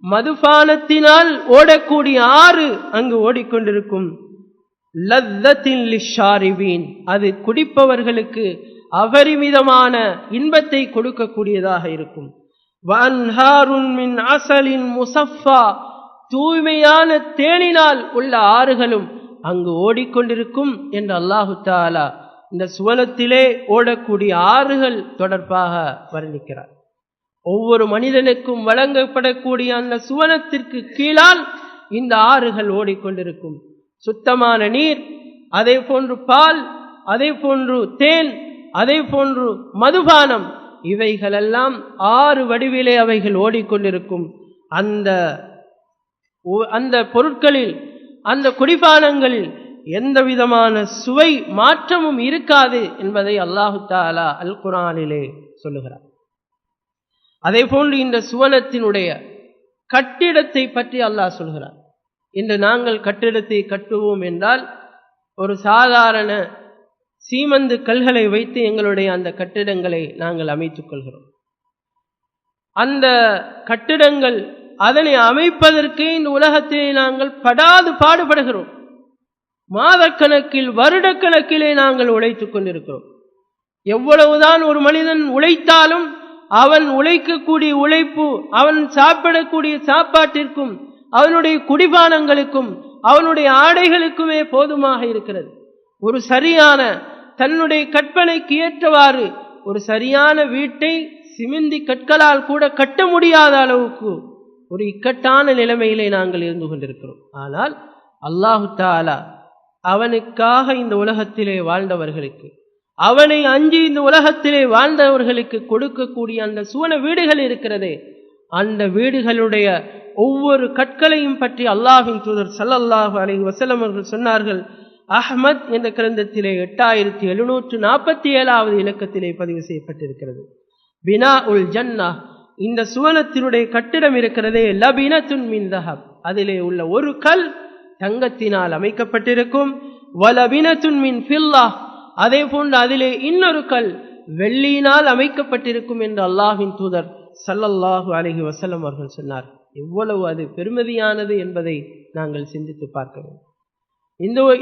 மதுபானத்தினால் ஓடக்கூடிய ஆறு அங்கு ஓடிக்கொண்டிருக்கும். லzzத்தின் லிஷாரிபீன், அது குடிப்பவர்களுக்கு அபரிமிதமான இன்பத்தை கொடுக்கக்கூடியதாக இருக்கும். வஅன்ஹாருன் மின் அஸலின் முஸஃபா, தூய்மையான தேனினால் உள்ள ஆறுகளும் அங்கு ஓடிக்கொண்டிருக்கும் என்று அல்லாஹு தஆலா இந்த சுவனத்திலே ஓடக்கூடிய ஆறுகள் தொடர்பாக வர்ணிக்கிறார். ஒவ்வொரு மனிதனுக்கும் வழங்கப்படக்கூடிய அந்த சுவனத்திற்கு கீழால் இந்த ஆறுகள் ஓடிக்கொண்டிருக்கும். சுத்தமான நீர், அதே போன்று பால், அதே போன்று தேன், அதே போன்று மதுபானம், இவைகளெல்லாம் ஆறு வடிவிலே அவைகள் ஓடிக்கொண்டிருக்கும். அந்த பொருட்களில், அந்த குடிபானங்களில் எந்த விதமான சுவை மாற்றமும் இருக்காது என்பதை அல்லாஹு தஆலா அல் குர்ஆனிலே சொல்லுகிறார். அதே போன்று இந்த சுவனத்தினுடைய கட்டிடத்தை பற்றி அல்லாஹ் சொல்கிறார். இன்று நாங்கள் கட்டிடத்தை கட்டுவோம் என்றால் ஒரு சாதாரண சீமந்து கல்களை வைத்து எங்களுடைய அந்த கட்டிடங்களை நாங்கள் அமைத்துக் கொள்கிறோம். அந்த கட்டிடங்கள், அதனை அமைப்பதற்கு இந்த உலகத்திலே நாங்கள் படாது பாடுபடுகிறோம். மாதக்கணக்கில், வருடக்கணக்கிலே நாங்கள் உழைத்துக் கொண்டிருக்கிறோம். எவ்வளவுதான் ஒரு மனிதன் உழைத்தாலும் அவன் உழைக்கக்கூடிய உழைப்பு, அவன் சாப்பிடக்கூடிய சாப்பாட்டிற்கும், அவனுடைய குடிபானங்களுக்கும், அவனுடைய ஆடைகளுக்குமே போதுமாக இருக்கிறது. ஒரு சரியான, தன்னுடைய கற்பனைக்கு ஏற்றவாறு ஒரு சரியான வீட்டை சிமெந்தி கற்களால் கூட கட்ட முடியாத அளவுக்கு ஒரு இக்கட்டான நிலைமையிலே நாங்கள் இருந்து கொண்டிருக்கிறோம். ஆனால் அல்லாஹு தஆலா அவனுக்காக இந்த உலகத்திலே வாழ்ந்தவர்களுக்கு, அவனை அஞ்சி இந்த உலகத்திலே வாழ்ந்தவர்களுக்கு கொடுக்கக்கூடிய அந்த சுவன வீடுகள் இருக்கிறதே, அந்த வீடுகளுடைய ஒவ்வொரு கற்களையும் பற்றி அல்லாஹ்வின் தூதர் ஸல்லல்லாஹு அலைஹி வஸல்லம் அவர்கள் சொன்னார்கள். அஹ்மத் என்ற கிரந்தத்திலே 8747வது இலக்கத்திலே பதிவு செய்யப்பட்டிருக்கிறது. பினா உல் ஜன்னா, இந்த சுவனத்தினுடைய கட்டிடம் இருக்கிறதே, லபினத்துன் மின் தஹப், அதிலே உள்ள ஒரு கல் தங்கத்தினால் அமைக்கப்பட்டிருக்கும். வலபினத்துன் மின் ஃபில்லா, அதே போன்று அதிலே இன்னொரு கல் வெள்ளியினால் அமைக்கப்பட்டிருக்கும் என்று அல்லாஹ்வின் தூதர் ஸல்லல்லாஹு அலைஹி வஸல்லம் அவர்கள் சொன்னார். எவ்வளவு அது பெருமதியானது என்பதை நாங்கள் சிந்தித்து பார்க்க வேண்டும்.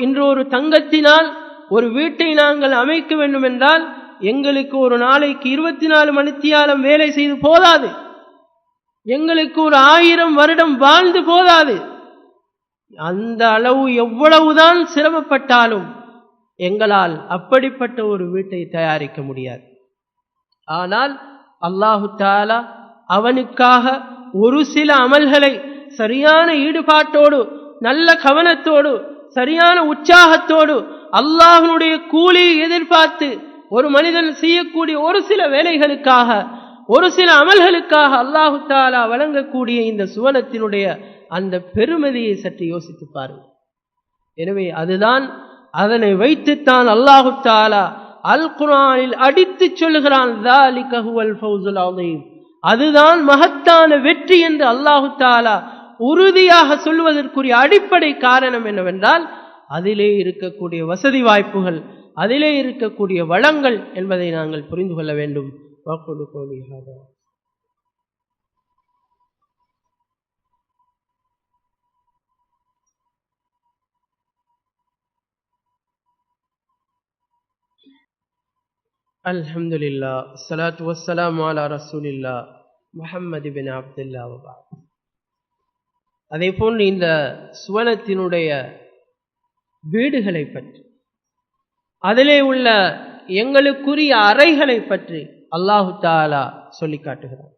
இன்று ஒரு தங்கத்தினால் ஒரு வீட்டை நாங்கள் அமைக்க வேண்டும் என்றால் எங்களுக்கு ஒரு நாளைக்கு 24 மணித்தியாலம் வேலை செய்து போதாது, எங்களுக்கு ஒரு 1000 வருடம் வாழ்ந்து போதாது. அந்த அளவு எவ்வளவுதான் சிரமப்பட்டாலும் எங்களால் அப்படிப்பட்ட ஒரு வீட்டை தயாரிக்க முடியாது. ஆனால் அல்லாஹு தஆலா அவனுக்காக ஒரு சில அமல்களை சரியான ஈடுபாட்டோடு, நல்ல கவனத்தோடு, சரியான உற்சாகத்தோடு, அல்லாஹ்வுடைய கூலியை எதிர்பார்த்து ஒரு மனிதன் செய்யக்கூடிய ஒரு சில வேலைகளுக்காக, ஒரு சில அமல்களுக்காக அல்லாஹு தஆலா வழங்கக்கூடிய இந்த சுவனத்தினுடைய அந்த பெருமதியை சற்று யோசித்து பாருங்கள். எனவே அதுதான், அதனை வைத்துத்தான் அல்லாஹு தஆலா அல் குர்ஆனில் அடித்து சொல்கிறான், ذَلِكَ هُوَ الْفَوْزُ الْعَظِيمُ, அதுதான் மகத்தான வெற்றி என்று அல்லாஹு தஆலா உறுதியாக சொல்வதற்குரிய அடிப்படை காரணம் என்னவென்றால் அதிலே இருக்கக்கூடிய வசதி வாய்ப்புகள், அதிலே இருக்கக்கூடிய வளங்கள் என்பதை நாங்கள் புரிந்து கொள்ள வேண்டும். அல்ஹம்துலில்லாஹ், ஸலாத்து வஸ்ஸலாமு அலா ரசூலில்லாஹ் முஹம்மது பின் அப்துல்லாஹ் வ பஅத். அதே போன்று இந்த சுவனத்தினுடைய வீடுகளை பற்றி, அதிலே உள்ள எங்களுக்குரிய அறைகளை பற்றி அல்லாஹு தஆலா சொல்லி காட்டுகிறார்.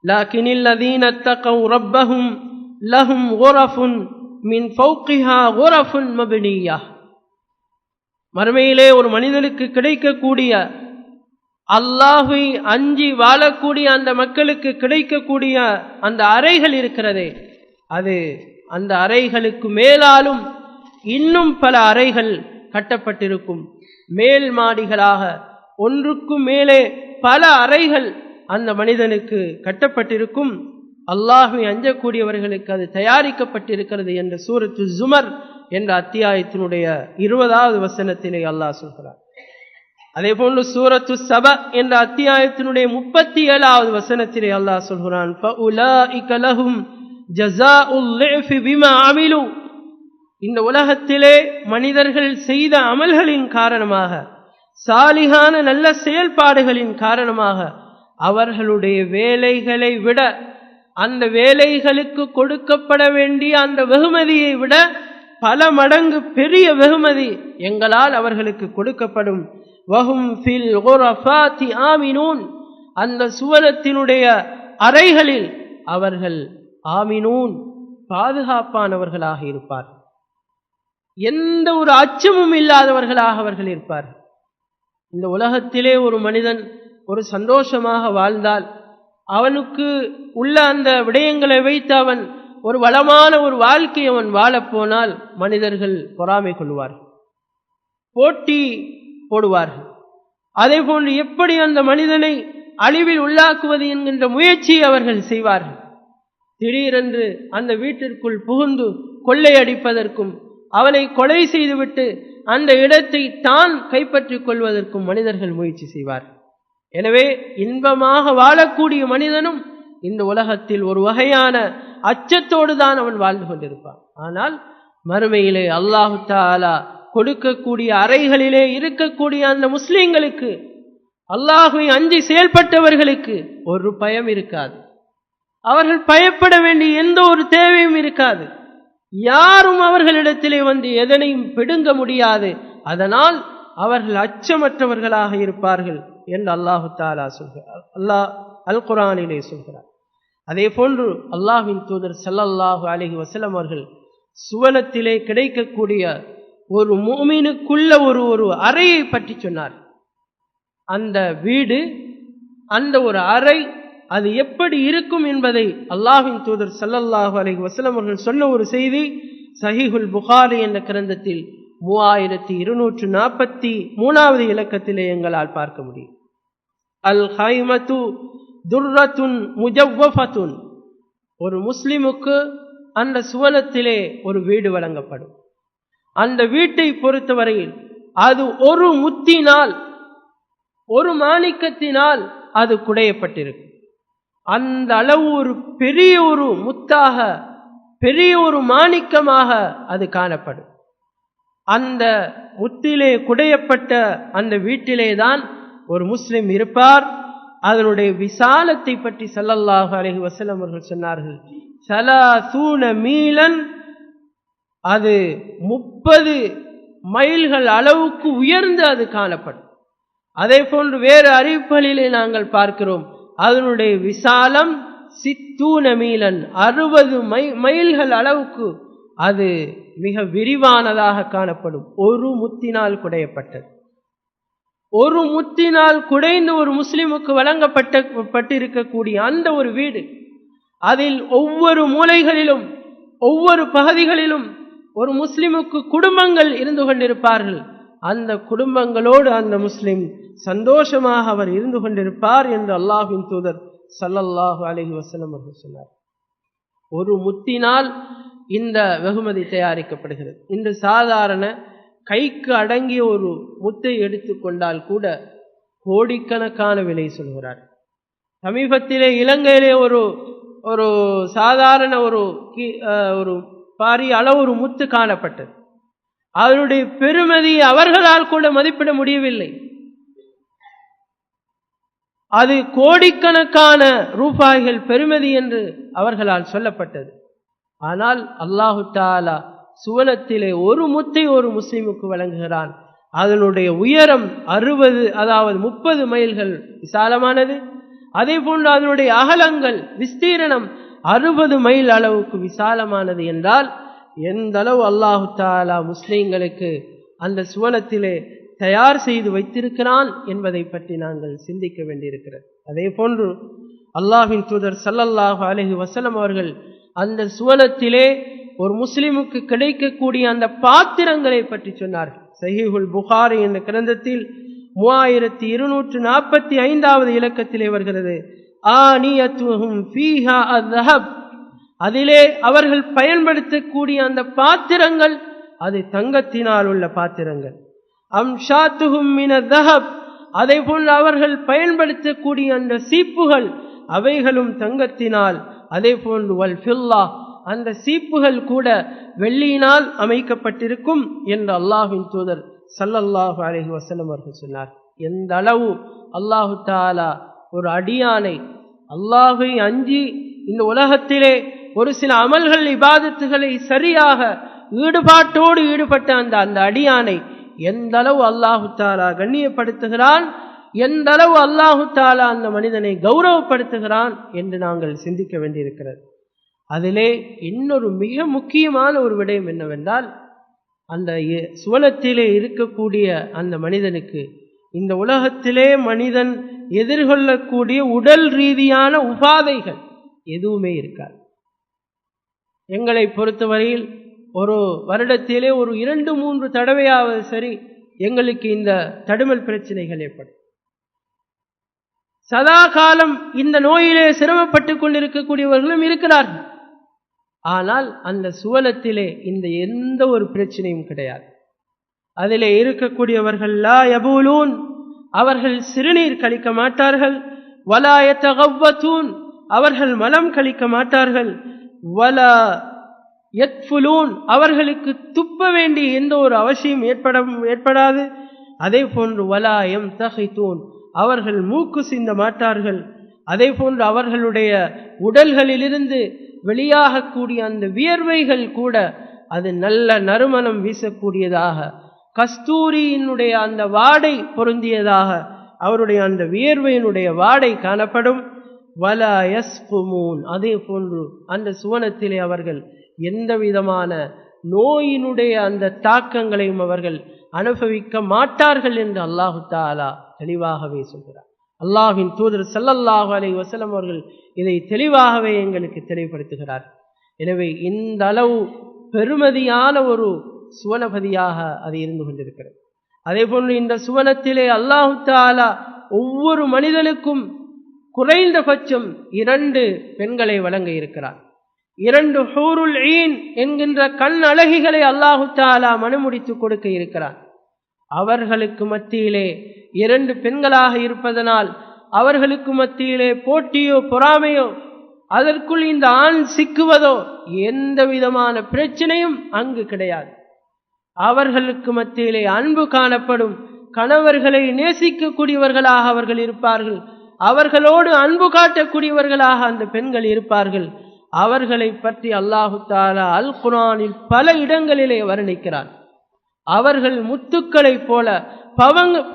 லாக்கினில் லதீன தகவ் ரப்பஹும் லஹும் குரஃபுன் மின் ஃபௌகிஹா குரஃபுன் மப்னியா. மறுமையிலே ஒரு மனிதனுக்கு கிடைக்கக்கூடிய, அல்லாஹ்வை அஞ்சி வாழக்கூடிய அந்த மக்களுக்கு கிடைக்கக்கூடிய அந்த அறைகள் இருக்கிறதே, அது அந்த அறைகளுக்கு மேலாலும் இன்னும் பல அறைகள் கட்டப்பட்டிருக்கும். மேல் மாடிகளாக ஒன்றுக்கும் மேலே பல அறைகள் அந்த மனிதனுக்கு கட்டப்பட்டிருக்கும். அல்லாஹ்வை அஞ்சக்கூடியவர்களுக்கு அது தயாரிக்கப்பட்டிருக்கிறது என்று சூரத்து ஜுமர் என்ற அத்தியாயத்தினுடைய 20வது வசனத்திலே அல்லாஹ் சொல்கிறார். அதே போன்று சூரத்து சப என்ற அத்தியாயத்தினுடைய 37வது வசனத்திலே அல்லாஹ் சொல்கிறான், ஃபஉலாஇக லஹும் ஜஸாஉல் லிஃபி பிமா அமிலு. இந்த உலகத்திலே மனிதர்கள் செய்த அமல்களின் காரணமாக, சாலிகான நல்ல செயல்பாடுகளின் காரணமாக அவர்களுடைய வேலைகளை விட, அந்த வேலைகளுக்கு கொடுக்கப்பட வேண்டிய அந்த வெகுமதியை விட பல மடங்கு பெரிய வெகுமதி எங்களால் அவர்களுக்கு கொடுக்கப்படும். வஹும் ஃபில் குரஃபாத்தி ஆமினூன், அந்த சுவனத்தினுடைய அறைகளில் அவர்கள் ஆமினூன், பாதுகாப்பானவர்களாக இருப்பார். எந்த ஒரு அச்சமும் இல்லாதவர்களாக அவர்கள் இருப்பார். இந்த உலகத்திலே ஒரு மனிதன் ஒரு சந்தோஷமாக வாழ்ந்தால், அவனுக்கு உள்ள அந்த விடயங்களை வைத்து அவன் ஒரு வளமான ஒரு வாழ்க்கை அவன் வாழப்போனால் மனிதர்கள் பொறாமை கொள்வார்கள், போட்டி போடுவார்கள். அதே போன்று எப்படி அந்த மனிதனை அழிவில் உள்ளாக்குவது என்கின்ற முயற்சியை அவர்கள் செய்வார்கள். திடீரென்று அந்த வீட்டிற்குள் புகுந்து கொள்ளையடிப்பதற்கும், அவனை கொலை செய்துவிட்டு அந்த இடத்தை தான் கைப்பற்றிக் கொள்வதற்கும் மனிதர்கள் முயற்சி செய்வார். எனவே இன்பமாக வாழக்கூடிய மனிதனும் இந்த உலகத்தில் ஒரு வகையான அச்சத்தோடு தான் அவன் வாழ்ந்து கொண்டிருப்பான். ஆனால் மறுமையிலே அல்லாஹு தஆலா கொடுக்கக்கூடிய அறைகளிலே இருக்கக்கூடிய அந்த முஸ்லிம்களுக்கு, அல்லாஹ்வை அஞ்சி செயல்பட்டவர்களுக்கு ஒரு பயம் இருக்காது. அவர்கள் பயப்பட வேண்டிய எந்த ஒரு தேவையும் இருக்காது. யாரும் அவர்களிடத்திலே வந்து எதனையும் பிடுங்க முடியாது. அதனால் அவர்கள் அச்சமற்றவர்களாக இருப்பார்கள். என்று அல்லாஹு தஆலா சொல்கிறார். அல்லாஹ் அல் குர்ஆனிலே சொல்கிறார். அதே போன்று அல்லாஹ்வின் தூதர் ஸல்லல்லாஹு அலைஹி வஸல்லம் அவர்கள் சுவனத்திலே கிடைக்கக்கூடிய ஒரு முஃமினுக்குள்ள ஒரு அறையை பற்றி சொன்னார். அந்த வீடு, அந்த ஒரு அறை, அது எப்படி இருக்கும் என்பதை அல்லாஹ்வின் தூதர் ஸல்லல்லாஹு அலைஹி வஸல்லம் அவர்கள் சொன்ன ஒரு செய்தி சஹீஹுல் புகாரி என்ற கிரந்தத்தில் 3243வது இலக்கத்திலே எங்களால் பார்க்க முடியும். அல் ஹைமத்து துர்ரத்துன் முஜவ்வஃபத்துன், ஒரு முஸ்லிமுக்கு அந்த சுவனத்திலே ஒரு வீடு வழங்கப்படும். அந்த வீட்டை பொறுத்தவரையில் அது ஒரு முத்தினால், ஒரு மாணிக்கத்தினால் அது குடையப்பட்டிருக்கும். அந்த அளவு ஒரு பெரிய ஒரு முத்தாக, பெரிய ஒரு மாணிக்கமாக அது காணப்படும். அந்த முத்திலே குடையப்பட்ட அந்த வீட்டிலே தான் ஒரு முஸ்லிம் இருப்பார். அதனுடைய விசாலத்தை பற்றி ஸல்லல்லாஹு அலைஹி வஸல்லம் அவர்கள் சொன்னார்கள், 30 மீலன், அது 30 மைல்கள் அளவுக்கு உயர்ந்து அது காணப்படும். அதே போன்று வேறு அறிவிப்புகளிலே நாங்கள் பார்க்கிறோம், அதனுடைய விசாலம் 60 மீலன், 60 மைல்கள் அளவுக்கு அது மிக விரிவானதாக காணப்படும். ஒரு முத்தினால் குடையப்பட்டது. ஒரு முத்தினால் குடைந்து ஒரு முஸ்லிமுக்கு வழங்கப்பட்டிருக்கக்கூடிய அந்த ஒரு வீடு, அதில் ஒவ்வொரு மூலைகளிலும் ஒவ்வொரு பகுதிகளிலும் ஒரு முஸ்லிமுக்கு குடும்பங்கள் இருந்து கொண்டிருப்பார்கள். அந்த குடும்பங்களோடு அந்த முஸ்லிம் சந்தோஷமாக அவர் இருந்து கொண்டிருப்பார் என்று அல்லாஹ்வின் தூதர் ஸல்லல்லாஹு அலைஹி வஸல்லம் அவர்கள் சொன்னார். ஒரு முத்தினால் இந்த வெகுமதி தயாரிக்கப்படுகிறது. இன்று சாதாரண கைக்கு அடங்கிய ஒரு முத்தை எடுத்துக்கொண்டால் கூட கோடிக்கணக்கான விலை சொல்கிறார். சமீபத்திலே இலங்கையிலே ஒரு சாதாரண ஒரு பாரிய அளவு ஒரு முத்து காணப்பட்டது. அதனுடைய பெருமதி அவர்களால் கூட மதிப்பிட முடியவில்லை. அது கோடிக்கணக்கான ரூபாய்கள் பெருமதி என்று அவர்களால் சொல்லப்பட்டது. ஆனால் அல்லாஹு தஆலா சுவனத்திலே ஒரு முத்தை ஒரு முஸ்லிமுக்கு வழங்குகிறான். அதனுடைய உயரம் 30 மைல்கள் விசாலமானது. அதே போன்று அதனுடைய அகலங்கள், விஸ்தீரணம் 60 மைல் அளவுக்கு விசாலமானது என்றால் எந்த அளவு அல்லாஹு தஆலா முஸ்லிம்களுக்கு அந்த சுவனத்திலே தயார் செய்து வைத்திருக்கிறான் என்பதை பற்றி நாங்கள் சிந்திக்க வேண்டியிருக்கிறது. அதே போன்று அல்லாஹ்வின் தூதர் ஸல்லல்லாஹு அலைஹி வஸல்லம் அவர்கள் அந்த சுவனத்திலே ஒரு முஸ்லிமுக்கு கிடைக்கக்கூடிய அந்த பாத்திரங்களை பற்றி சொன்னார்கள். சஹீஹுல் புகாரி என்ற கிரந்தத்தில் 3245வது இலக்கத்திலே வருகிறது, ஆனியத்துஹும் ஃபீஹா அஸ்ஹப், அதிலே அவர்கள் பயன்படுத்தக்கூடிய அந்த பாத்திரங்கள் அது தங்கத்தினால் உள்ள பாத்திரங்கள். அம்ஷாத்துஹும் மினல் ஸஹப், அதே போன்று அவர்கள் பயன்படுத்தக்கூடிய அந்த சீப்புகள் அவைகளும் தங்கத்தினால். அதே போன்று வல் ஃபில்லா, அந்த சீப்புகள் கூட வெள்ளியினால் அமைக்கப்பட்டிருக்கும் என்று அல்லாஹ்வின் தூதர் ஸல்லல்லாஹு அலைஹி வஸல்லம் அவர்கள் சொன்னார். எந்த அளவு அல்லாஹு தஆலா ஒரு அடியானை அல்லாஹ்வை அஞ்சி இந்த உலகத்திலே ஒரு சில அமல்கள் இபாதத்துகளை சரியாக ஈடுபாட்டோடு ஈடுபட்ட அந்த அடியானை எந்த அளவு அல்லாஹு தஆலா கண்ணியப்படுத்துகிறான், எந்த அளவு அல்லாஹு தஆலா அந்த மனிதனை கௌரவப்படுத்துகிறான் என்று நாங்கள் சிந்திக்க வேண்டியிருக்கிறது. அதிலே இன்னொரு மிக முக்கியமான ஒரு விடயம் என்னவென்றால், அந்த சுவனத்திலே இருக்கக்கூடிய அந்த மனிதனுக்கு இந்த உலகத்திலே மனிதன் எதிர்கொள்ளக்கூடிய உடல் ரீதியான உபாதைகள் எதுவுமே இருக்காது. எங்களை பொறுத்தவரையில் ஒரு வருடத்திலே ஒரு 2-3 தடவையாவது சரி எங்களுக்கு இந்த தடுமல் பிரச்சனைகள் ஏற்படும். சதா காலம் இந்த நோயிலே சிரமப்பட்டுக் கொண்டிருக்கக்கூடியவர்களும் இருக்கிறார்கள். ஆனால் அந்த சுவனத்திலே இந்த எந்த ஒரு பிரச்சனையும் கிடையாது. அதிலே இருக்கக்கூடியவர்கள் லா யபூலூன், அவர்கள் சிறுநீர் கழிக்க மாட்டார்கள். வலா யதகவ்வதூன், அவர்கள் மலம் கழிக்க மாட்டார்கள். வலா யத்ஃபுலூன், அவர்களுக்கு துப்ப வேண்டிய எந்த ஒரு அவசியம் ஏற்படாது. அதே போன்று வலா யம்தஹிதூன், அவர்கள் மூக்கு சிந்த மாட்டார்கள். அதே போன்று அவர்களுடைய உடல்களிலிருந்து வெளியாகக்கூடிய அந்த வியர்வைகள் கூட அது நல்ல நறுமணம் வீசக்கூடியதாக, கஸ்தூரியினுடைய அந்த வாடை பொருந்தியதாக அவருடைய அந்த வியர்வையினுடைய வாடை காணப்படும். வலா யஸ்குமூன், அதே போன்று அந்த சுவனத்திலே அவர்கள் எந்த விதமான நோயினுடைய அந்த தாக்கங்களையும் அவர்கள் அனுபவிக்க மாட்டார்கள் என்று அல்லாஹு தஆலா தெளிவாகவே சொல்கிறார். அல்லாஹ்வின் தூதர் ஸல்லல்லாஹு அலைஹி வஸல்லம் அவர்கள் இதை தெளிவாகவே எங்களுக்கு தெளிவுபடுத்துகிறார். எனவே இந்த அளவு பெருமதியான ஒரு சுவனபதியாக அது இருந்து கொண்டிருக்கிறது. அதே போன்று இந்த சுவனத்திலே அல்லாஹு தஆலா ஒவ்வொரு மனிதனுக்கும் குறைந்தபட்சம் 2 பெண்களை வழங்க இருக்கிறார். 2 ஹூருல் ஈன் என்கின்ற கண் அழகிகளை அல்லாஹு தஆலா மனுமுடித்து கொடுக்க இருக்கிறார். அவர்களுக்கு மத்தியிலே 2 பெண்களாக இருப்பதனால் அவர்களுக்கு மத்தியிலே போட்டியோ பொறாமையோ, அதற்குள் இந்த ஆண் சிக்குவதோ எந்த விதமான பிரச்சனையும் அங்கு கிடையாது. அவர்களுக்கு மத்தியிலே அன்பு காணப்படும். கணவர்களை நேசிக்கக்கூடியவர்களாக அவர்கள் இருப்பார்கள். அவர்களோடு அன்பு காட்டக்கூடியவர்களாக அந்த பெண்கள் இருப்பார்கள். அவர்களை பற்றி அல்லாஹு தஆலா அல் குர்ஆனில் பல இடங்களிலே வர்ணிக்கிறார். அவர்கள் முத்துக்களை போல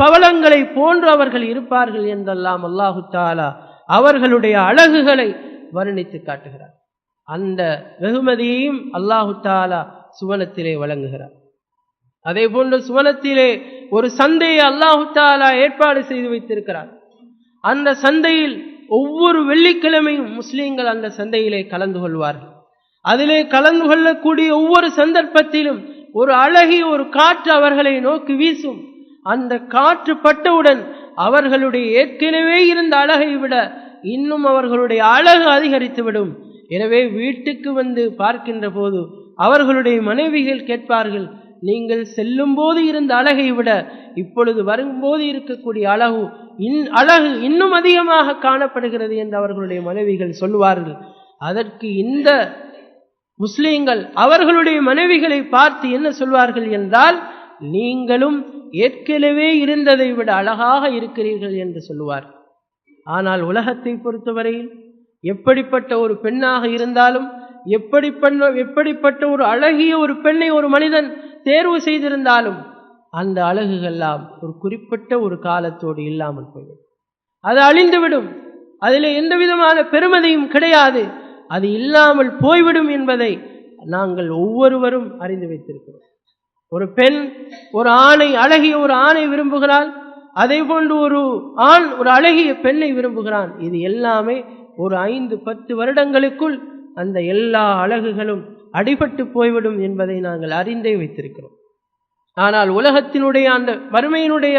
பவளங்களை போன்று அவர்கள் இருப்பார்கள் என்றெல்லாம் அல்லாஹு தஆலா அவர்களுடைய அழகுகளை வர்ணித்து காட்டுகிறார். அந்த வெகுமதியையும் அல்லாஹு தஆலா சுவனத்திலே வழங்குகிறார். அதே போன்று சுவனத்திலே ஒரு சந்தையை அல்லாஹு தஆலா ஏற்பாடு செய்து வைத்திருக்கிறார். அந்த சந்தையில் ஒவ்வொரு வெள்ளிக்கிழமையும் முஸ்லிம்கள் அந்த சந்தையிலே கலந்து கொள்வார்கள். அதிலே கலந்து கொள்ளக்கூடிய ஒவ்வொரு சந்தர்ப்பத்திலும் ஒரு அழகிய ஒரு காற்று அவர்களை நோக்கி வீசும். அந்த காற்று பட்டவுடன் அவர்களுடைய ஏற்கனவே இருந்த அழகை விட இன்னும் அவர்களுடைய அழகு அதிகரித்துவிடும். எனவே வீட்டுக்கு வந்து பார்க்கின்ற போது அவர்களுடைய மனைவிகள் கேட்பார்கள், நீங்கள் செல்லும் போது இருந்த அழகை விட இப்பொழுது வரும்போது இருக்கக்கூடிய அழகு இன்னும் அதிகமாக காணப்படுகிறது என்று அவர்களுடைய மனைவிகள் சொல்லுவார்கள். அதற்கு இந்த முஸ்லிம்கள் அவர்களுடைய மனைவிகளை பார்த்து என்ன சொல்வார்கள் என்றால், நீங்களும் ஏற்கனவே இருந்ததை விட அழகாக இருக்கிறீர்கள் என்று சொல்லுவார். ஆனால் உலகத்தை பொறுத்தவரையில் எப்படிப்பட்ட ஒரு பெண்ணாக இருந்தாலும், எப்படிப்பட்ட ஒரு அழகிய ஒரு பெண்ணை ஒரு மனிதன் தேர்வு செய்திருந்தாலும் அந்த அழகுகள்லாம் ஒரு குறிப்பிட்ட ஒரு காலத்தோடு இல்லாமல் போய்விடும். அது அழிந்துவிடும். அதில் எந்த விதமான பெருமதியும் கிடையாது. அது இல்லாமல் போய்விடும் என்பதை நாங்கள் ஒவ்வொருவரும் அறிந்து வைத்திருக்கிறோம். ஒரு பெண் ஒரு ஆணை, அழகிய ஒரு ஆணை விரும்புகிறாள். அதே போன்று ஒரு ஆண் ஒரு அழகிய பெண்ணை விரும்புகிறான். இது எல்லாமே ஒரு 5-10 வருடங்களுக்குள் அந்த எல்லா அழகுகளும் அடிபட்டு போய்விடும் என்பதை நாங்கள் அறிந்தே வைத்திருக்கிறோம். ஆனால் உலகத்தினுடைய அந்த மறுமையினுடைய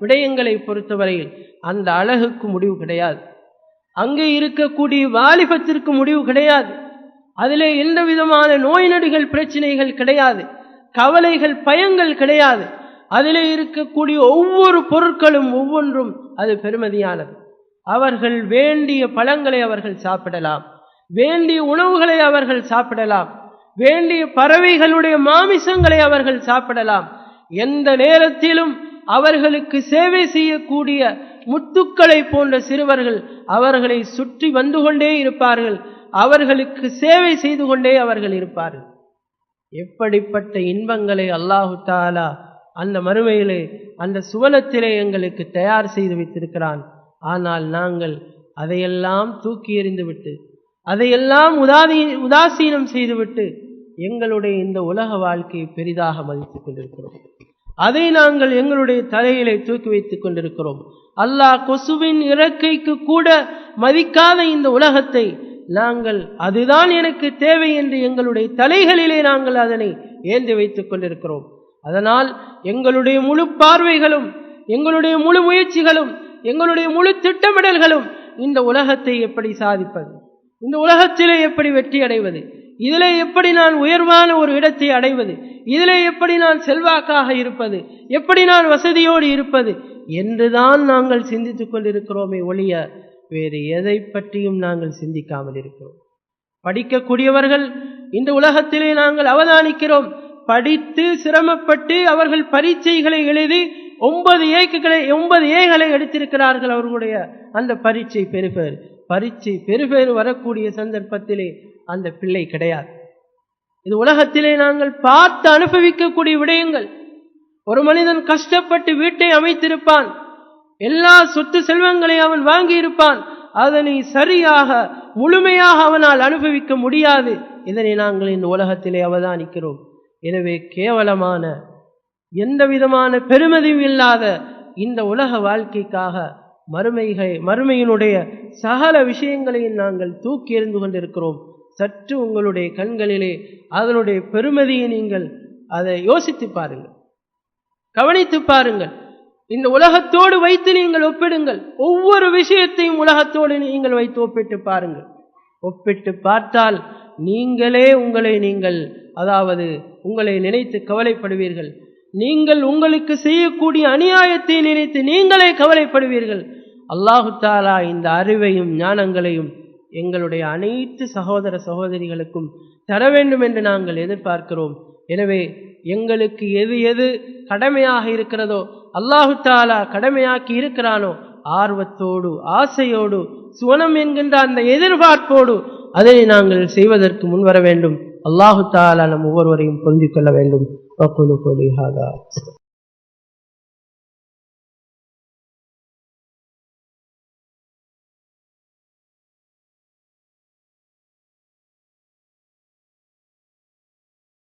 விடயங்களை பொறுத்தவரையில் அந்த அழகுக்கு முடிவு கிடையாது. அங்கே இருக்கக்கூடிய வாலிபத்திற்கு முடிவு கிடையாது. அதிலே எந்த விதமான நோய் நொடிகள் பிரச்சனைகள் கிடையாது. கவலைகள் பயங்கள் கிடையாது. அதிலே இருக்கக்கூடிய ஒவ்வொரு பொருட்களும் ஒவ்வொன்றும் அது பெருமதியானது. அவர்கள் வேண்டிய பழங்களை அவர்கள் சாப்பிடலாம், வேண்டிய உணவுகளை அவர்கள் சாப்பிடலாம், வேண்டிய பறவைகளுடைய மாமிசங்களை அவர்கள் சாப்பிடலாம். எந்த நேரத்திலும் அவர்களுக்கு சேவை செய்யக்கூடிய முத்துக்களை போன்ற சிறுவர்கள் அவர்களை சுற்றி வந்து கொண்டே இருப்பார்கள். அவர்களுக்கு சேவை செய்து கொண்டே அவர்கள் இருப்பார்கள். எப்படிப்பட்ட இன்பங்களை அல்லாஹு தஆலா அந்த மறுமையிலே அந்த சுவனத்திலே எங்களுக்கு தயார் செய்து வைத்திருக்கிறான். ஆனால் நாங்கள் அதையெல்லாம் தூக்கி எறிந்துவிட்டு, அதையெல்லாம் உதாசீனம் செய்துவிட்டு எங்களுடைய இந்த உலக வாழ்க்கையை பெரிதாக மதித்துக் கொண்டிருக்கிறோம். அதை நாங்கள் எங்களுடைய தலையிலே தூக்கி வைத்துக் கொண்டிருக்கிறோம். அல்லாஹ் கொசுவின் இறக்கைக்கு கூட மதிக்காத இந்த உலகத்தை நாங்கள் அதுதான் எனக்கு தேவை என்று எங்களுடைய தலைகளிலே நாங்கள் அதனை ஏந்தி வைத்துக் கொண்டிருக்கிறோம். அதனால் எங்களுடைய முழு பார்வைகளும், எங்களுடைய முழு முயற்சிகளும், எங்களுடைய முழு திட்டமிடல்களும் இந்த உலகத்தை எப்படி சாதிப்பது, இந்த உலகத்திலே எப்படி வெற்றி அடைவது, இதிலே எப்படி நான் உயர்வான ஒரு இடத்தை அடைவது, இதிலே எப்படி நான் செல்வாக்காக இருப்பது, எப்படி நான் வசதியோடு இருப்பது என்றுதான் நாங்கள் சிந்தித்துக் கொண்டிருக்கிறோமே ஒழிய வேறு எதை பற்றியும் நாங்கள் சிந்திக்காமல் இருக்கிறோம். படிக்கக்கூடியவர்கள் இந்த உலகத்திலே நாங்கள் அவதானிக்கிறோம். படித்து சிரமப்பட்டு அவர்கள் பரீட்சைகளை எழுதி 9 ஏகளை எடுத்திருக்கிறார்கள். அவர்களுடைய அந்த பரீட்சை பெறுபேறு வரக்கூடிய சந்தர்ப்பத்திலே அந்த பிள்ளை கிடையாது. இது உலகத்திலே நாங்கள் பார்த்து அனுபவிக்கக்கூடிய விடயங்கள். ஒரு மனிதன் கஷ்டப்பட்டு வீட்டை அமைத்திருப்பான். எல்லா சொத்து செல்வங்களையும் அவன் வாங்கி இருப்பான், அதனை சரியாக முழுமையாக அவனால் அனுபவிக்க முடியாது. இதனை நாங்கள் இந்த உலகத்திலே அவதானிக்கிறோம். எனவே கேவலமான எந்த விதமான பெருமதியும் இல்லாத இந்த உலக வாழ்க்கைக்காக மறுமையினுடைய சகல விஷயங்களையும் நாங்கள் தூக்கி எறிந்து கொண்டிருக்கிறோம். சற்று உங்களுடைய கண்களிலே அதனுடைய பெருமதியை நீங்கள் அதை யோசித்து பாருங்கள், கவனித்து பாருங்கள். இந்த உலகத்தோடு வைத்து நீங்கள் ஒப்பிடுங்கள். ஒவ்வொரு விஷயத்தையும் உலகத்தோடு நீங்கள் வைத்து ஒப்பிட்டு பாருங்கள். ஒப்பிட்டு பார்த்தால் நீங்களே உங்களை நினைத்து கவலைப்படுவீர்கள். நீங்கள் உங்களுக்கு செய்யக்கூடிய அநியாயத்தை நினைத்து நீங்களே கவலைப்படுவீர்கள். அல்லாஹு தஆலா இந்த அறிவையும் ஞானங்களையும் எங்களுடைய அனைத்து சகோதர சகோதரிகளுக்கும் தர வேண்டும் என்று நாங்கள் எதிர்பார்க்கிறோம். எனவே எங்களுக்கு எது எது கடமையாக இருக்கிறதோ, அல்லாஹு தஆலா கடமையாக்கி இருக்கிறானோ, ஆர்வத்தோடு ஆசையோடு சுவனம் என்கின்ற அந்த எதிர்பார்ப்போடு அதை நாங்கள் செய்வதற்கு முன்வர வேண்டும். அல்லாஹு தஆலா நம் ஒவ்வொருவரையும் புரிந்து கொள்ள வேண்டும்.